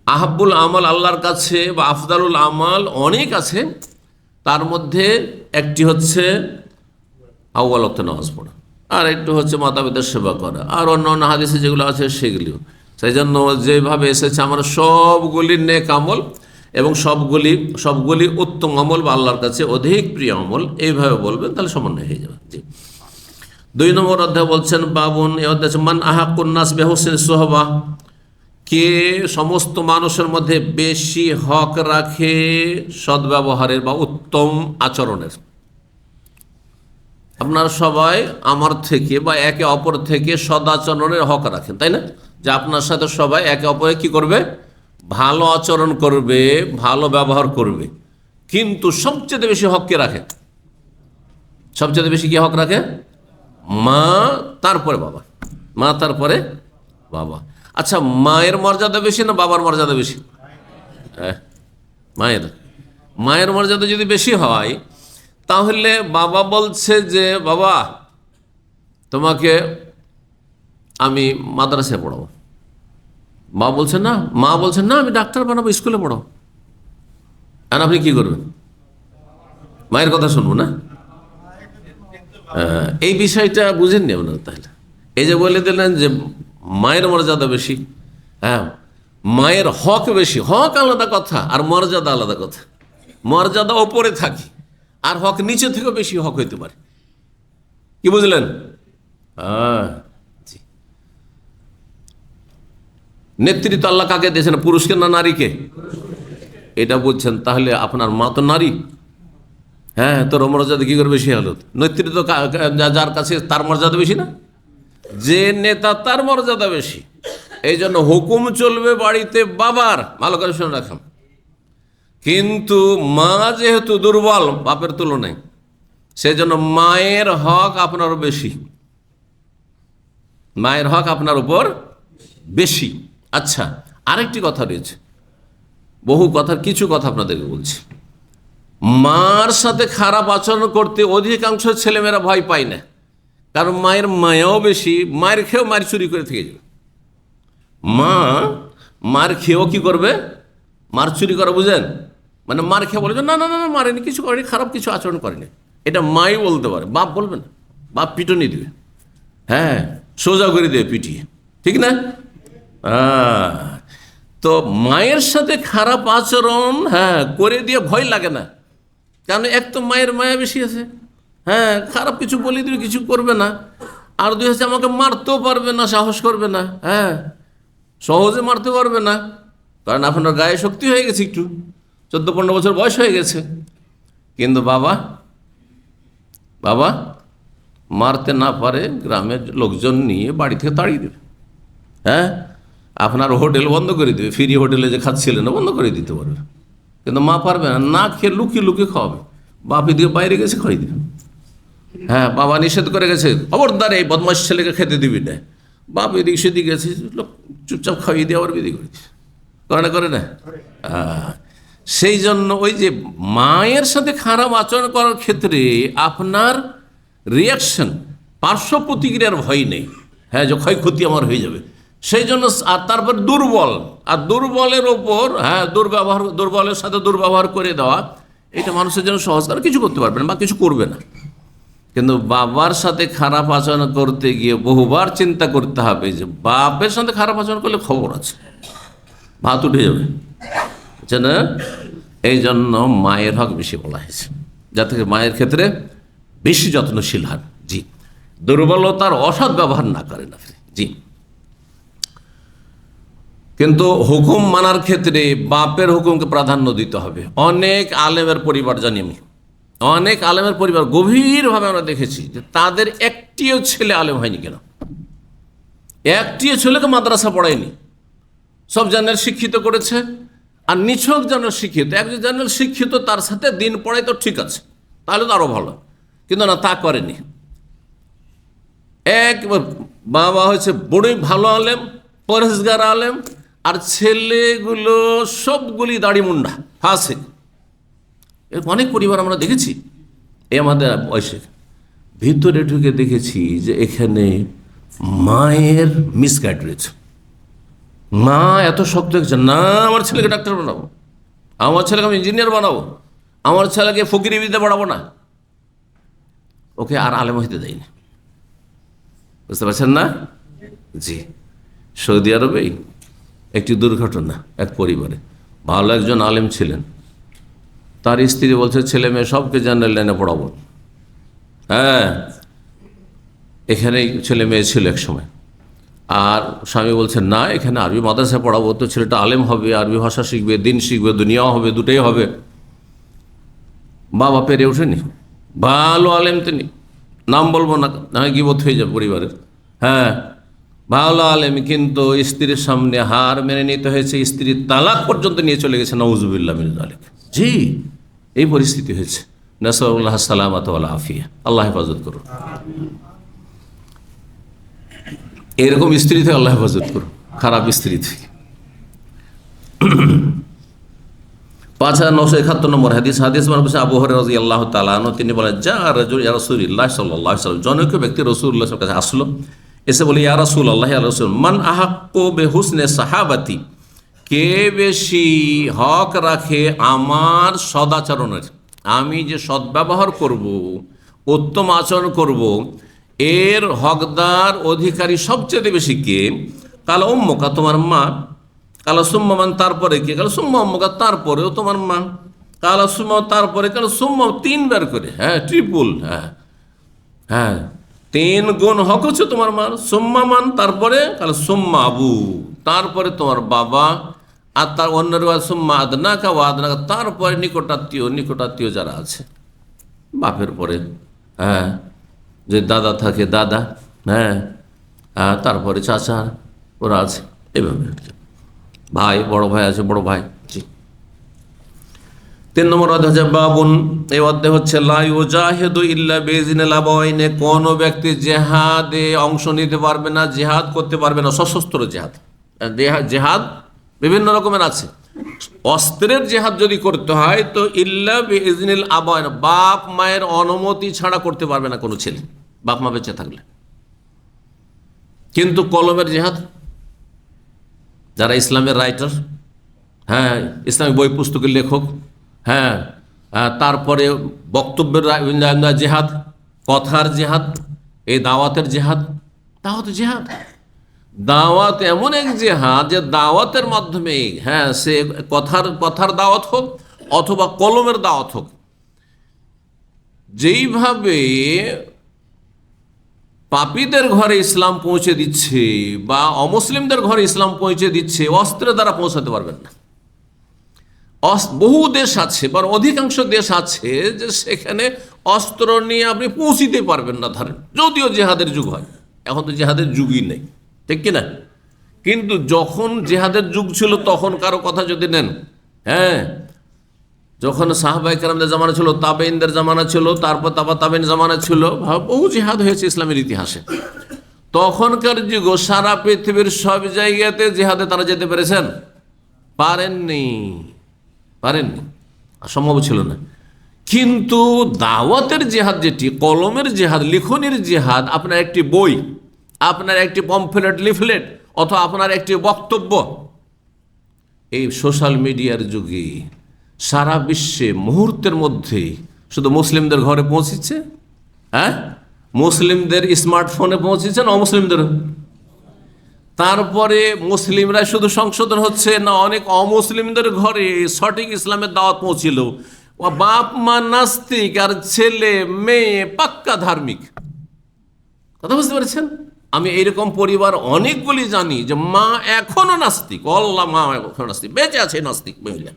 আহাব্বুল আমাল আল্লাহর কাছে বা আফদালুল আমাল অনেক আছে, তার মধ্যে একটি হচ্ছে আউয়াল ওয়াক্তে নামাজ পড়া, আর একটু হচ্ছে মাতা পিতার সেবা করা, আর অন্য অন্য হাদিসে যেগুলো আছে সেগুলিও। সেই জন্য যেভাবে এসেছে আমরা সবগুলি নেক আমল এবং সবগুলি উত্তম আমল বা আল্লাহর কাছে অধিক প্রিয় আমল, এইভাবে বলবেন, তাহলে সমন্বয় হয়ে যাবে। জি। 2 নম্বর অধ্যায় বলছেন, বাবুন, এই অধ্যায় মান আহাক্কুন নাস বিহুসনিস সুহবাহ, কে সমস্ত মানুষের মধ্যে বেশি হক রাখে সদ্ব্যবহারের বা উত্তম আচরণের। আপনারা সবাই আমার থেকে বা একে অপর থেকে সদাচরণের হক রাখেন, তাই না? যে আপনার সাথে সবাই একে অপরে কি করবে? ভালো আচরণ করবে, ভালো ব্যবহার করবে, কিন্তু সবচেয়ে বেশি হক কে রাখে? সবচেয়ে বেশি কি হক রাখে? মা, তারপরে বাবা, মা তারপরে বাবা। আচ্ছা, মায়ের মর্যাদা বেশি না বাবার মর্যাদা বেশি? মায়ের মর্যাদা যদি বেশি হয়, তাহলে বাবা বলছে যে বাবা তোমাকে আমি মাদ্রাসায় পড়াবো, মা বলছেন না আমি ডাক্তার বানাবো, স্কুলে পড়াবো, আর আপনি কি করবেন? মায়ের কথা শুনবো না? এই বিষয়টা বুঝেননি আপনারা? তাহলে এই যে বলে দিলেন যে মায়ের মর্যাদা বেশি, হ্যাঁ, মায়ের হক বেশি, হক আলাদা কথা আর মর্যাদা আলাদা কথা। মর্যাদা ওপরে থাকে আর হক নিচে থেকেও বেশি হক হইতে পারে, কি বুঝলেন? নেতৃত্ব আল্লাহ কাকে দিয়েছেন, পুরুষকে না নারীকে? এটা বুঝছেন? তাহলে আপনার মা তো নারী, হ্যাঁ, তোর মর্যাদা কি করে বেশি হলো? নেতৃত্ব যার কাছে তার মর্যাদা বেশি না? যে নেতা তার মর্যাদা বেশি। এই জন্য হুকুম চলবে বাড়িতে বাবার, ভালো করে শুনে রাখলাম, কিন্তু মা যেহেতু দুর্বল বাপের তুলনায়, সেজন্য মায়ের হক আপনার বেশি, মায়ের হক আপনার উপর বেশি। আচ্ছা, আরেকটি কথা রয়েছে, বহু কথার কিছু কথা আপনাদেরকে বলছি। মার সাথে খারাপ আচরণ করতে অধিকাংশ ছেলেমেয়েরা ভয় পায় না, কারণ মায়ের মায়াও বেশি, মায়ের খেয়েও মায়ের চুরি করে থেকে যাবে। মার খেয়েও কি করবে? মার চুরি করা, বুঝেন? মানে মার খেয়ে বলে না না না মারেনি, কিছু করেনি, খারাপ কিছু আচরণ করেনি, এটা মাই বলতে পারে, বাপ বলবে না। বাপ পিটনি দিবে, হ্যাঁ, সোজা করে দেবে পিটিয়ে, ঠিক না? তো মায়ের সাথে খারাপ আচরণ করে দিয়ে ভয় লাগে না, কারণ এক তো মায়ের মায়া বেশি আছে, হ্যাঁ, খারাপ কিছু বলে দিবে, কিছু করবে না। আর দুই হচ্ছে আমাকে মারতেও পারবে না, সাহস করবে না, হ্যাঁ, সহজে মারতে পারবে না, কারণ আপনার গায়ে শক্তি হয়ে গেছে, একটু 14-15 বছর বয়স হয়ে গেছে। কিন্তু বাবা মারতে না পারে, গ্রামের লোকজন নিয়ে বাড়ি থেকে তাড়িয়ে দেবে, হ্যাঁ, আপনার হোটেল বন্ধ করে দেবে, ফ্রি হোটেলে যে খাচ্ছিলেন না বন্ধ করে দিতে পারবে, কিন্তু মা পারবে না, না খেয়ে লুকিয়ে লুকিয়ে খাওয়াবে। বাপ এদিকে বাইরে গেছে, খাইয়ে দেবে, হ্যাঁ, বাবা নিষেধ করে গেছে, খবরদার এই বদমাশ ছেলেকে খেতে দিবি না, বাপ এদিক সেদিক গেছে, চুপচাপ খাইয়ে দিয়ে আবার বিধি করেছে, করে না? সেই জন্য ওই যে মায়ের সাথে খারাপ আচরণ করার ক্ষেত্রে আপনার রিয়াকশন, পার্শ্ব প্রতিক্রিয়ার ভয় নেই, হ্যাঁ, যে ক্ষয়ক্ষতি আমার হয়ে যাবে, সেই জন্য আর তারপর দুর্বল, আর দুর্বলের ওপর দুর্বলের সাথে দুর্ব্যবহার করে দেওয়া, এটা মানুষের জন্য সহজ, আর কিছু করতে পারবে না বা কিছু করবে না। কিন্তু বাবার সাথে খারাপ আচরণ করতে গিয়ে বহুবার চিন্তা করতে হবে যে বাপের সাথে খারাপ আচরণ করলে খবর আছে, ভাত উঠে যাবে, বুঝছে না? এই জন্য মায়ের হক বেশি বলা হয়েছে, যাতে মায়ের ক্ষেত্রে বেশি যত্নশীল হন। জি, দুর্বলতার অসৎ ব্যবহার না করেন আপনি। জি, কিন্তু হুকুম মানার ক্ষেত্রে বাপের হুকুমকে প্রাধান্য দিতে হবে। অনেক আলেমের পরিবার জানি আমি, অনেক আলেমের পরিবার গভীরভাবে আমরা দেখেছি যে তাদের একটিও ছেলে আলেম হয়নি। কেন? একটিও ছেলেকে মাদ্রাসা পড়ায়নি। সব জেনারেল শিক্ষিত করেছে, আর নিছক জেনারেল শিক্ষিত। একজন জেনারেল শিক্ষিত তার সাথে দিন পড়াই তো ঠিক আছে, তাহলে তো আরো ভালো, কিন্তু না, তা করেনি। এক বাবা হয়েছে বড়ই ভালো আলেম, পরহেজগার আলেম, আর ছেলেগুলো সবগুলি দাড়ি মুন্ডা ফাসিক। এরকম অনেক পরিবার আমরা দেখেছি আমাদের বয়সে। ভিতরে ঢুকে দেখেছি যে এখানে মায়ের মিসগাইড রয়েছে। মা এত শক্ত হয়েছে, না আমার ছেলেকে ডাক্তার বানাবো, আমার ছেলেকে আমি ইঞ্জিনিয়ার বানাবো, আমার ছেলেকে ফকিরি বিদ্যা পড়াবো না, ওকে আর আলেম হইতে দেয়নি। বুঝতে পারছেন না? জি, সৌদি আরবেই একটি দুর্ঘটনা। এক পরিবারে ভালো একজন আলেম ছিলেন, তার স্ত্রী বলছে ছেলে মেয়ে সবকে জেনারেল লাইনে পড়াবো। হ্যাঁ, এখানেই ছেলে মেয়ে ছিল এক সময়। আর স্বামী বলছেন না, এখানে আরবি মাদ্রাসায় পড়াবো, তো ছেলেটা আলেম হবে, আরবি ভাষা শিখবে, দিন শিখবে, দুনিয়াও হবে, দুটোই হবে। বাবা পেরে ওঠেনি, ভালো আলেম তিনি, নাম বলবো না, না গীবত হয়ে যাবে পরিবারের। হ্যাঁ, ভালো আলেম, কিন্তু স্ত্রীর সামনে হার মেনে নিতে হয়েছে, স্ত্রীর তালাক পর্যন্ত নিয়ে চলে গেছে। নাউজুবিল্লাহ মিন যালিক। জি, এই পরিস্থিতি হয়েছে। নাসাল্লাহ সালামাত ওয়াল আফিয়া, আল্লাহ হেফাজত করুন। এরকম স্ত্রী থেকে আল্লাহ হেফাজত করুন, খারাপ স্ত্রী থেকে। 5971 নম্বর হাদিস আবু হুরায়রা রাদিয়াল্লাহু তাআলা আনহু, তিনি বলেন, যা রাজুল ইয়া রাসূলুল্লাহ সাল্লাল্লাহু আলাইহি ওয়াসাল্লাম, জনৈক ব্যক্তি রাসূলুল্লাহর কাছে আসলো, এসে বলে, ইয়া রাসূলুল্লাহ, ইয়া রাসূল, মান আহাক্কু বিহুসনি সাহাবাতি, কে বেশি হক রাখে আমার সদাচরণের, আমি যে সদ্ব্যবহার করব, উত্তম আচরণ করব, এর হকদার অধিকারী সবচেয়ে বেশি কে? কাল উম্মুকা, তোমার মা। কালা সুম্মা মান, তারপরে কে? কাল সুম্মা উম্মুকা, তারপরেও তোমার মা। কালা সুম্মা, তারপরে কাল সুম্মা, 3 বার করে, হ্যাঁ, ট্রিপল, হ্যাঁ হ্যাঁ, 3 গুণ হক হচ্ছে তোমার মা। সুম্মা মান, তারপরে কাল সুম্মা আবু, তারপরে তোমার বাবা। আর তার অন্যের সুম্মা আদনাকা ওয়া আদনাকা, তারপরে নিকটাত্মীয় যারা আছে, বাপের পরে, হ্যাঁ, যে দাদা থাকে দাদা, হ্যাঁ, তারপরে চাচা, ওরা আছে, এভাবে ভাই, বড় ভাই আছে, বড় ভাই। জি, 3 নম্বর অধ্যায় বাবুন, এই অধ্যায় হচ্ছে লা ইউজাহিদু ইল্লা বিইজনিল আবাওয়াইনি, কোন ব্যক্তি জিহাদে অংশ নিতে পারবে না, জিহাদ করতে পারবে না, সশস্ত্র জিহাদ। জিহাদ বিভিন্ন রকমের আছে। অস্ত্রের জিহাদ যদি করতে হয় তো ইল্লা বিইজনিল আবাওয়াইন, বাপ মায়ের অনুমতি ছাড়া করতে পারবে না কোনো ছেলে, বাপ মা বেঁচে থাকলে। কিন্তু কলমের জিহাদ, যারা ইসলামের রাইটার, হ্যাঁ, ইসলামিক বই পুস্তকের লেখক, হ্যাঁ, তারপরে বক্তব্যের জেহাদ, কথার জেহাদ, এই দাওয়াতের জেহাদ, জেহাদ, দাওয়াত এমন এক জেহাদ যে দাওয়াতের মাধ্যমে, হ্যাঁ, সে কথার দাওয়াত হোক অথবা কলমের দাওয়াত হোক, যেইভাবে পাপীদের ঘরে ইসলাম পৌঁছে দিচ্ছে বা অমুসলিমদের ঘরে ইসলাম পৌঁছে দিচ্ছে, অস্ত্রের দ্বারা পৌঁছাতে পারবেন না। বহু দেশ আছে বা অধিকাংশ দেশ আছে যে সেখানে অস্ত্র নিয়ে আপনি পৌঁছিতে পারবেন না, ধরেন, যদিও জেহাদের যুগ হয়। এখন তো জেহাদের যুগই নেই, ঠিক কিনা? কিন্তু যখন জেহাদের যুগ ছিল তখন কারো কথা যদি নেন, হ্যাঁ, যখন সাহাবায়ে কেরামদের জামানা ছিল, তাবেইনদের জামানা ছিল, তারপর তাবেইন জামানা ছিল, বহু জিহাদ হয়েছে ইসলামের ইতিহাসে। তখনকার যুগ সারা পৃথিবীর সব জায়গাতে জিহাদে তারা যেতে পেরেছেন? পারেননি, সম্ভব ছিল না। কিন্তু দাওয়াতের জিহাদ, যেটি কলমের জিহাদ, লিখনের জিহাদ, আপনার একটি বই, আপনার একটি পমফ্লেট, লিফলেট অথবা আপনার একটি বক্তব্য এই সোশ্যাল মিডিয়ার যুগে সারা বিশ্বে মুহূর্তের মধ্যে শুধু মুসলিমদের ঘরে পৌঁছেছে, হ্যাঁ, মুসলিমদের স্মার্টফোনে পৌঁছেছে না অমুসলিমদের? তারপরে মুসলিমরা শুধু সংশোধন হচ্ছে না, অনেক অমুসলিমদের ঘরে সঠিক ইসলামের দাওয়াত পৌঁছিল। বাপ মা নাস্তিক আর ছেলে মেয়ে পাক্কা ধার্মিক। কথা বুঝতে পেরেছেন? আমি এইরকম পরিবার অনেকগুলি জানি যে মা এখনো নাস্তিক, আল্লাহ মা এখনো নাস্তিক, বেঁচে আছে নাস্তিক মহিলা,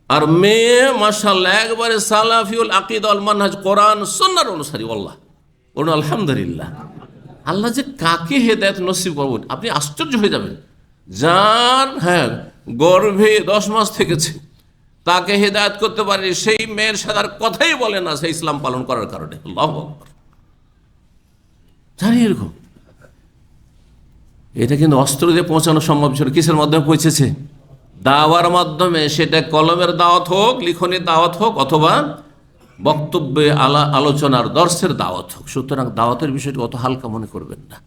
আর মেয়ে মাশাআল্লাহ একবারে সালাফিউল আকীদা ওয়াল মানহাজ, কোরআন সুন্নাহর অনুসারী। আল্লাহ বলুন আলহামদুলিল্লাহ। আল্লাহ যে কাকে হেদায়েত নসিব করবেন আপনি আশ্চর্য হয়ে যাবেন। যার গর্ভে 10 মাস থেকেছে তাকে হেদায়েত করতে পারে, সেই মেয়ের সাথে আর কথাই বলে না সেই ইসলাম পালন করার কারণে। আল্লাহু আকবার। জানি এরকম। এটা কিন্তু অস্ত্র দিয়ে পৌঁছানো সম্ভব ছিল, কিসের মাধ্যমে পৌঁছেছে? দাওয়ার মাধ্যমে। সেটা কলমের দাওয়াত হোক, লিখনের দাওয়াত হোক, অথবা বক্তব্যে আলোচনার দর্শের দাওয়াত হোক। সুতরাং দাওয়াতের বিষয়টি অত হালকা মনে করবেন না।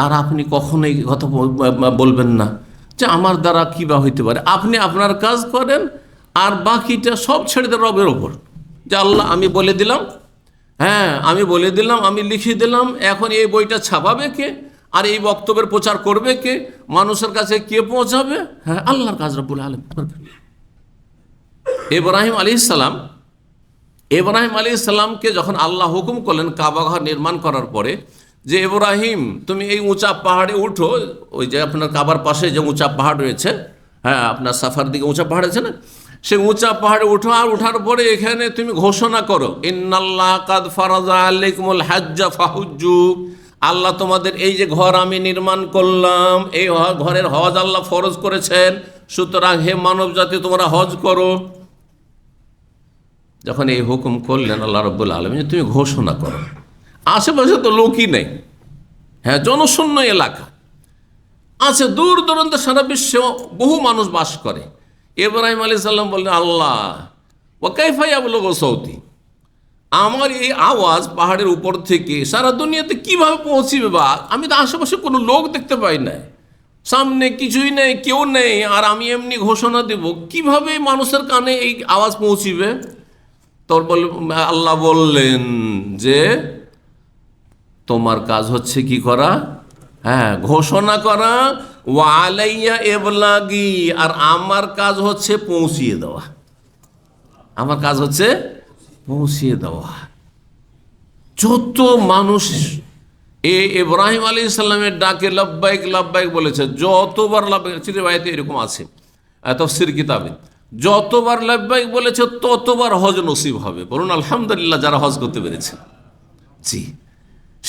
আর আপনি কখনোই কথা বলবেন না যে আমার দ্বারা কী বা হইতে পারে। আপনি আপনার কাজ করেন আর বাকিটা সব ছেড়ে দেন রবের ওপর, যে আল্লাহ আমি বলে দিলাম, আমি বলে দিলাম, আমি লিখে দিলাম, এখন এই বইটা ছাপাবে কে, আর এই বক্তব্যের প্রচার করবে কে, মানুষের কাছে কে পৌঁছাবে? আল্লাহর কাজ রব্বুল আলামিন করবেন। ইব্রাহিম আলাইহিস সালামকে যখন আল্লাহ হুকুম করলেন কাবা ঘর নির্মাণ করার পরে, যে ইব্রাহিম তুমি এই উঁচা পাহাড়ে উঠো, ওই যে আপনার কাবার পাশে যে উঁচা পাহাড় রয়েছে, আপনার সাফার দিকে উঁচা পাহাড় আছে না, সে উঁচা পাহাড়ে উঠো, আর উঠার পরে এখানে তুমি ঘোষণা করো ইন্নাল্লাহ কাদ ফারাজা আলাইকুমুল হাজ্জা ফাহুজ্জু, আল্লাহ তোমাদের এই যে ঘর আমি নির্মাণ করলাম, এই ঘরের হজ আল্লাহ ফরজ করেছেন, সুতরাং হে মানব জাতি তোমরা হজ করো। যখন এই হুকুম করলেন আল্লাহ রাব্বুল আলামিন, তুমি ঘোষণা করো, আশেপাশে তো লোকই নেই, জনশূন্য এলাকা আছে, দূর দূরান্ত সারা বিশ্বে বহু মানুষ বাস করে। ইব্রাহিম আলাইহিস সালাম বললেন আল্লাহ ওয়া কাইফা ইয়াবলুগু সাউতি, আমার এই আওয়াজ পাহাড়ের উপর থেকে সারা দুনিয়াতে কিভাবে পৌঁছিবে? বা আমি তো আশেপাশে কোনো লোক দেখতে পাই না, সামনে কিছুই নেই, কেউ নেই, আর আমি এমনি ঘোষণা দেব, কিভাবে মানুষের কানে এই আওয়াজ পৌঁছিবে? তারপর আল্লাহ বললেন যে তোমার কাজ হচ্ছে কি করা? ঘোষণা করা, ওয়া আলাইয়া ইবলাগি, আর আমার কাজ হচ্ছে পৌঁছিয়ে দেওয়া। আমার কাজ হচ্ছে পৌঁছিয়ে দেওয়া। যত মানুষ ইব্রাহিম আলাইহিস সালামের ডাকে লব্বাইক লব্বাইক বলেছে, যতবার লব্বাইক, চিরায়তে এরকম আছে তাফসীর কিতাবে, যতবার লব্বাইক বলেছে ততবার হজ নসিব হবে। বলুন আলহামদুলিল্লাহ যারা হজ করতে পেরেছে। জি,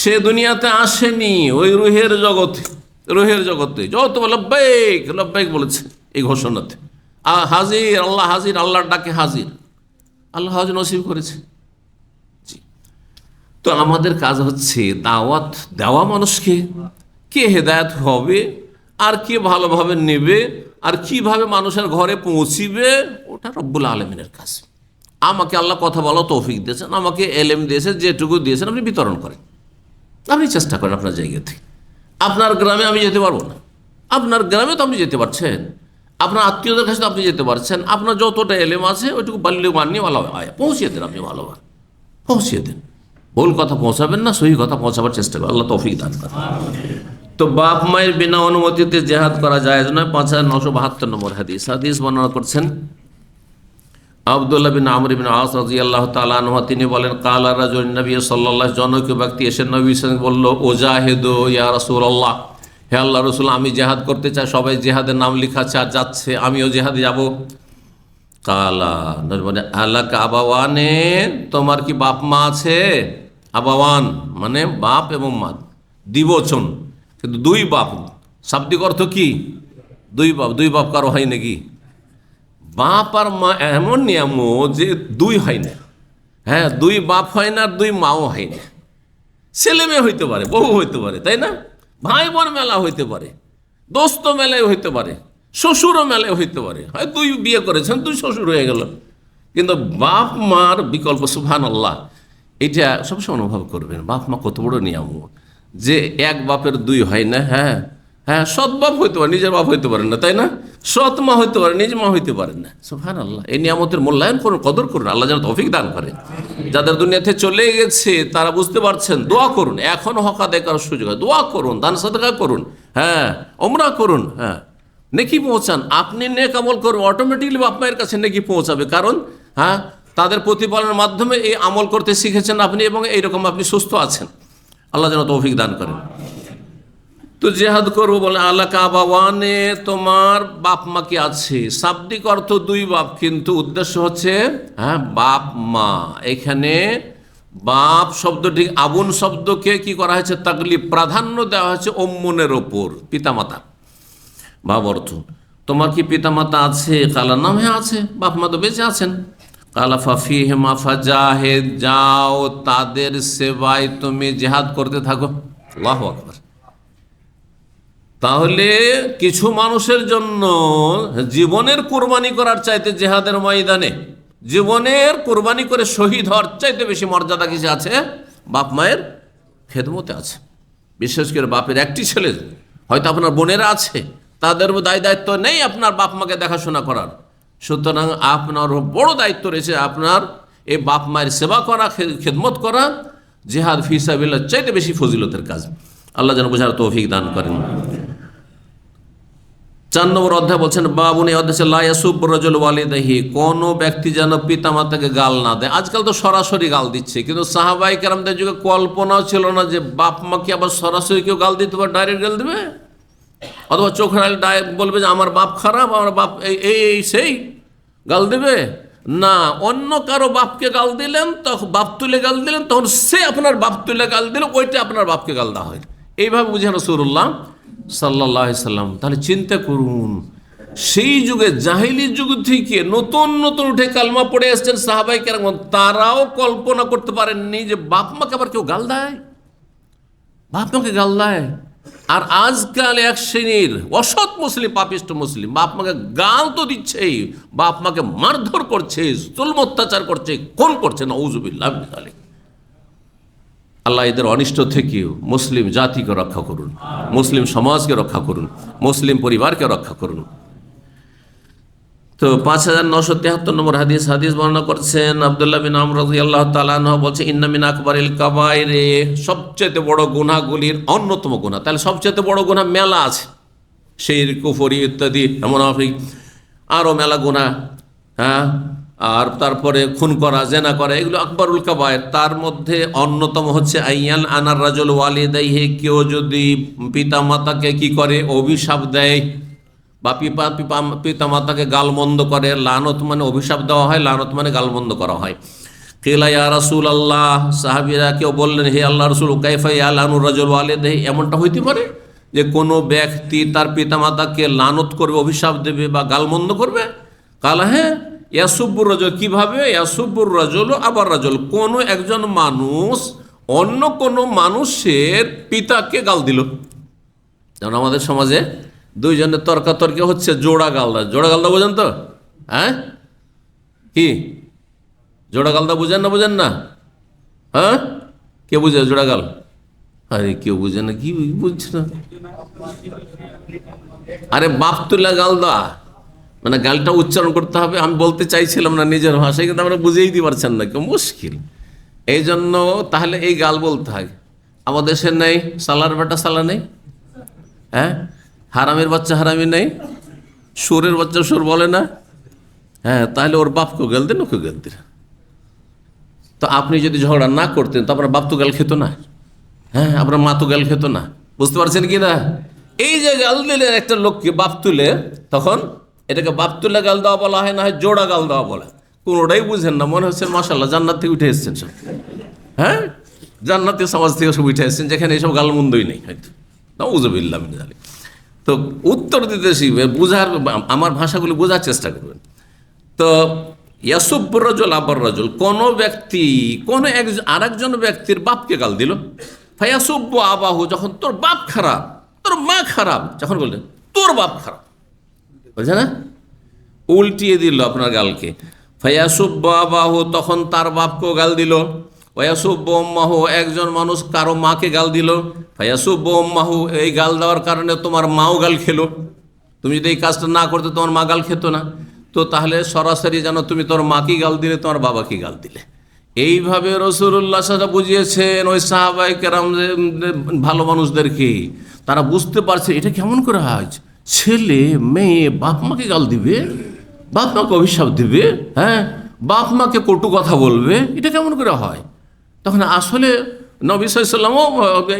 সে দুনিয়াতে আসেনি, ওই রুহের জগতে যতবার লব্বাইক লব্বাইক বলেছে এই ঘোষণাতে, হাজির আল্লাহ, হাজির আল্লাহর ডাকে হাজির, আল্লাহ হজ নসিব করেছে। জি, তো আমাদের কাজ হচ্ছে দাওয়াত দেওয়া, মানুষকে কে হেদায়েত হবে আর কে ভালোভাবে নেবে আর কিভাবে মানুষের ঘরে পৌঁছিবে, ওটা রব্বুল আলামিনের কাজ। আমাকে আল্লাহ কথা বলা তৌফিক দিয়েছেন, আমাকে এলেম দিয়েছেন, যেটুকু দিয়েছেন আপনি বিতরণ করেন, আপনি চেষ্টা করেন আপনার জায়গা থেকে। আপনার গ্রামে আমি যেতে পারবো না, আপনার গ্রামে তো আপনি যেতে পারছেন, আপনার আত্মীয়দের কাছে তো আপনি যেতে পারছেন, আপনার যতটা এলেম আছে ওইটুকু বাল্য মানিয়ে ভালো পৌঁছিয়ে দেন, আপনি ভালোভাবে পৌঁছিয়ে দেন। ভুল কথা পৌঁছাবেন না, সহি কথা পৌঁছাবার চেষ্টা করেন, আল্লাহ তৌফিক দান করেন। তো বাপ মায়ের বিনা অনুমতিতে জেহাদ করা যায় নয়। 5972 নম্বর হাদিস বর্ণনা করছেন আব্দুল্লাহ বিন আমর বিন আস রাদিয়াল্লাহু তাআলা আনহু, তিনি বলেন কালা রাজুলুন নবী সাল্লাল্লাহু, জনৈক ব্যক্তি এসে নবীর সঙ্গে বলল ওজাহিদু ইয়া রাসূলুল্লাহ, হে আল্লাহ রাসূল আমি জেহাদ করতে চাই, সবাই জেহাদের নাম লিখাচ্ছে আর যাচ্ছে, আমিও জেহাদে যাব। কালা মানে আলাকা আবাওয়ানে, তোমার কি বাপ মা আছে? আবাওয়ান মানে বাপ এবং মা, দ্বিবচন, কিন্তু দুই বাপ। শাব্দিক অর্থ কি? দুই বাপ। দুই বাপ কারো হয় নাকি? বাপ আর মা এমন নিয়ামত যে দুই হয় না, দুই বাপ হয় না, দুই মাও হয় না। ছেলে মেয়ে হইতে পারে, বহু হইতে পারে, তাই না? ভাই বোন মেলা হইতে পারে, দোস্ত মেলায় হইতে পারে, শ্বশুরও মেলায় হইতে পারে, হয় দুই বিয়ে করেছেন, দুই শ্বশুর হয়ে গেল, কিন্তু বাপ মার বিকল্প। সুবহানাল্লাহ, এটা সবসময় অনুভব করবেন বাপ মা কত বড় নিয়ামত, যে এক বাপের দুই হয় না, হ্যাঁ, সৎ বাপ হইতে পারে, নিজের বাপ হইতে পারেন না, তাই না? সৎ মা হইতে পারে, নিজের মা হইতে পারেন না। সুবহানাল্লাহ। এই নিয়ামতের মূল্যায়ন করুন, কদর করুন। আল্লাহ যেন তৌফিক দান করে। যাদের দুনিয়াতে চলে গেছে তারা বুঝতে পারছেন, দোয়া করুন। এখন হক আদায় করার সুযোগ হয়, দোয়া করুন, দান সাদকা করুন, হ্যাঁ, ওমরা করুন, হ্যাঁ, নেকি পৌঁছান। আপনি নেক আমল করুন, অটোমেটিকলি বাপ মায়ের কাছে নেকি পৌঁছাবে। কারণ হ্যাঁ, তাদের প্রতিপালনের মাধ্যমে এই আমল করতে শিখেছেন আপনি, এবং এইরকম আপনি সুস্থ আছেন। আল্লাহ যেন তৌফিক দান করেন। তো জেহাদ করবো বলে, আল্লাহ কাবাওয়ানে, তোমার বাপ মা কি আছে? শাব্দিক অর্থ দুই বাপ, কিন্তু উদ্দেশ্য হচ্ছে হ্যাঁ বাপ মা। এখানে বাপ শব্দটি, আবুন শব্দকে কি করা হয়েছে? তাকলিব, প্রাধান্য দেওয়া হয়েছে ওম্মনের ওপর, পিতামাতা। ভাব অর্থ, তোমার কি পিতামাতা আছে? কালা, নাম হ্যাঁ আছে, বাপ মা তো বেঁচে আছেন। কালা ফাফিহিমা ফাজাহিদ, যাও তাদের সেবায় তুমি জেহাদ করতে থাকো। আল্লাহু আকবার। তাহলে কিছু মানুষের জন্য জীবনের কোরবানি করার চাইতে জেহাদের ময়দানে জীবনের কোরবানি করে শহীদ হওয়ার চাইতে বেশি মর্যাদা কিছু আছে? বাপ মায়ের খেদমতে আছে। বিশেষ করে বাপের একটি ছেলে, হয়তো আপনার বোনেরা আছে, তাদের দায় দায়িত্ব নেই আপনার বাপ মাকে দেখাশোনা করার। সুতরাং আপনার বড় দায়িত্ব রয়েছে আপনার এই বাপ মায়ের সেবা করা, খেদমত করা। জিহাদ ফি সাবিলিল্লাহ চাইতে বেশি ফজিলতের কাজ। আল্লাহ যেন বোঝার তৌফিক দান করেন। 4 নম্বর অধ্যায় বলছেন, বাবুনি অধ্যায় লা ইয়াসুব্বু রাজুলু ওয়ালিদাইহি, কোন ব্যক্তি যেন পিতামাতাকে গাল না দেয়। আজকাল তো সরাসরি গাল দিচ্ছে, কিন্তু সাহাবায়ে কেরামদের যুগে কল্পনাও ছিল না যে বাপ মাকে আবার সরাসরি কেউ গাল দিতে পারে, ডাইরেক্ট গাল দেবে। অথবা চোখের আড়ালে ডাইরেক্ট বলবে যে আমার বাপ খারাপ, আমার বাপ এই সেই, গাল দেবে না। অন্য কারো বাপকে গাল দিলেন, তখন বাপ তুলে গাল দিলেন, তখন সে আপনার বাপ তুলে গাল দিল, ওইটা আপনার বাপকে গাল দেওয়া হয়। এইভাবে বুঝেন রাসূলুল্লাহ সাল্লাল্লাহু আলাইহি সাল্লাম। তাহলে চিন্তা করুন, সেই যুগে, জাহিলি যুগ থেকে নতুন নতুন উঠে কালমা পড়ে এসছেন সাহাবায়ে কেরাম, তারাও কল্পনা করতে পারেননি যে বাপ মাকে আবার কেউ গাল দেয়, বাপ মাকে গাল দেয়। আর আজকাল এক শ্রেণীর অসৎ মুসলিম, পাপিষ্ট মুসলিম, বাপ মাকে গাল তো দিচ্ছেই, বাপ মাকে মারধর করছে, জুলম অত্যাচার করছে, খুন করছে। নাউযুবিল্লাহ মিন যালিক। আল্লাহ এদের অনিষ্ট থেকেও মুসলিম জাতিকে রক্ষা করুন, মুসলিম সমাজকে রক্ষা করুন, মুসলিম পরিবারকে রক্ষা করুন। তো 5973 নম্বর হাদিস বর্ণনা করছেন আব্দুল্লাহ বিন আমর রাদিয়াল্লাহু তাআলা আনহু, বলছে ইন্না মিন আকবারিল কাবাইর, সবচেয়ে বড় গুনাহগুলির অন্যতম গুনাহ। তাহলে সবচেয়ে বড় গুনাহ মেলা আছে, শিরক, কুফরি ইত্যাদি, মুনাফিক, আরও মেলা গুনাহ। হ্যাঁ, আর তারপরে খুন করা, জেনা করা, এগুলো আকবরুল কাবায়ের। তার মধ্যে অন্যতম হচ্ছে আইয়ান আনার রাজুল ওয়ালিদাইহি, কেউ যদি পিতামাতাকে কি করে? অভিশাপ দেয়, বা পিতামাতাকে গালমন্দ করে। লানত মানে অভিশাপ দেওয়া হয়, লানত মানে গালমন্দ করা হয়। কিলা ইয়া রাসূলুল্লাহ, সাহাবীরা কেউ বললেন, হে আল্লাহ রাসূল, কাইফা ইয়ালানুর রাজুল ওয়ালিদাইহি, এমনটা হইতে পারে যে কোনো ব্যক্তি তার পিতামাতাকে লানত করবে, অভিশাপ দেবে বা গালমন্দ করবে? কালা, হ্যাঁ। ইয়াসুব্বুর রাজুল, কিভাবে? ইয়াসুব্বুর রাজুল আবার রাজুল, কোনো একজন মানুষ অন্য কোনো মানুষের পিতাকে গাল দিল। যেমন আমাদের সমাজে দুইজনের তর্কাতর্কি হচ্ছে, জোড়া গালদা। জোড়া গালদা বোঝেন তো? হ্যাঁ, কি জোড়া গালদা বুঝেন না? বুঝেন না? হ্যাঁ, কে বুঝে জোড়া গাল? আরে কেউ বুঝে না, কি বুঝছে না? আরে বাপ তুলা গালদা মানে গালটা উচ্চারণ করতে হবে। আমি বলতে চাইছিলাম না নিজের ভাষায়, কিন্তু আমরা বুঝেই দিতে পারছেন না, কেউ মুশকিল। এই জন্য তাহলে এই গাল বলতে হয়। আমাদের দেশে নেই সালার বেটা সালা নেই, হ্যাঁ, হারামের বাচ্চা হারামি নেই, সুরের বাচ্চা সুর বলে না, হ্যাঁ, তাহলে ওর বাপকেও গেল দিন, ওকে গেল দিন। তো আপনি যদি ঝগড়া না করতেন তো আপনার বাপ তো গাল খেত না, হ্যাঁ, আপনার মা তো গাল খেত না। বুঝতে পারছেন কি না? এই যে গাল দিলেন একটা লোককে বাপ তুলে, তখন এটাকে বাপ তুলে গাল দেওয়া বলা হয়, না হয় জোড়া গাল দেওয়া বলে। কোনোটাই বুঝেন না, মনে হচ্ছে মাশাআল্লাহ জান্নাত থেকে উঠে এসছেন সব, হ্যাঁ, জান্নাতি সমাজ থেকে সব উঠে এসছেন, যেখানে এইসব গালমন্দই নেই হয়তো। নাউযুবিল্লাহ মিন যালিক। তো উত্তর দিতে শিখবে, বুঝার, আমার ভাষাগুলি বোঝার চেষ্টা করবেন। তো ইয়াসুব্বুর রাজুল আবার রাজুল, কোনো ব্যক্তি কোনো আরেকজন ব্যক্তির বাপকে গাল দিল। ফায়াসুব্বু আবাহু, যখন তোর বাপ খারাপ, তোর মা খারাপ, যখন বললেন তোর বাপ খারাপ, বুঝছে না, উল্টিয়ে দিল আপনার গালকে। ফায়াসুব্বু আবাহু, তখন তার বাপকেও গাল দিল। ওয়াসুব্বু উম্মাহু, একজন মানুষ কারো মাকে গাল দিল, ফায়াসুব্বু উম্মাহু, এই গাল দেওয়ার কারণে তোমার মাও গাল খেলো। তুমি যদি এই কাজটা না করতে তোমার মা গাল খেত না। তো তাহলে সরাসরি যেন তুমি তোমার মাকে গাল দিলে, তোমার বাবাকে গাল দিলে। এইভাবে রাসূলুল্লাহ সাল্লাল্লাহু আলাইহি ওয়াসাল্লাম বুঝিয়েছেন ওই সাহাবায়ে কেরাম ভালো মানুষদেরকে। তারা বুঝতে পারছে এটা কেমন করে হয়, ছেলে মেয়ে বাপ মাকে গাল দিবে, বাপ মাকে অভিশাপ দিবে, হ্যাঁ, বাপ মাকে কটু কথা বলবে, এটা কেমন করে হয়। তখন আসলে নবী সাল্লাল্লাহু আলাইহি ওয়াসাল্লামও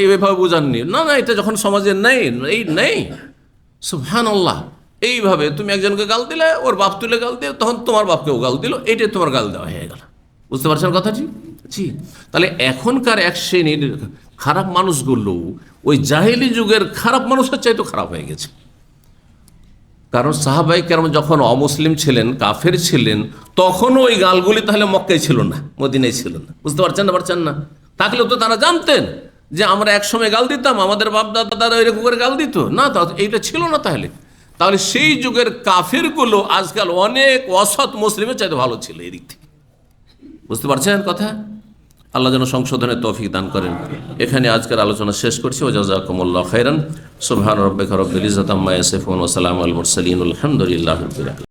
এইভাবে বোঝাননি, না না এটা যখন সমাজে নেই, এই নেই, সুবহানাল্লাহ। এইভাবে তুমি একজনকে গাল দিলে, ওর বাপ তুলে গাল দিলে, তখন তোমার বাপকেও গাল দিল, এইটাই তোমার গাল দেওয়া হয়ে গেল। বুঝতে পারছেন কথাটি? জি। তাহলে এখনকার এক শ্রেণীর খারাপ মানুষগুলো ওই জাহেলি যুগের খারাপ মানুষের চাইতে খারাপ হয়ে গেছে। কারণ সাহাবায়ে কেরাম যখন অমুসলিম ছিলেন, কাফের ছিলেন, তখন ওই গালগুলি তাহলে মক্কায় ছিল না, মদিনায় ছিল না। বুঝতে পারছেন না? থাকলেও তো তারা জানতেন যে আমরা একসময় গাল দিতাম, আমাদের বাপ দাদারা এরকম করে গাল দিত না, এইটা ছিল না। তাহলে সেই যুগের কাফেরগুলো আজকাল অনেক অসৎ মুসলিমের চাইতে ভালো ছিল এই দিক থেকে। বুঝতে পারছেন কথা? আল্লাহ যেন সংশোধনের তৌফিক দান করেন। এখানে আজকের আলোচনা শেষ করছি। ওয়া জাযাকুমুল্লাহু খাইরান। সুবহান রাব্বিকা রাব্বিল ইজ্জাতি আম্মা ইয়াসিফুন ওয়া সালামুল মুরসালিন আলহামদুলিল্লাহি রাব্বিল আলামিন।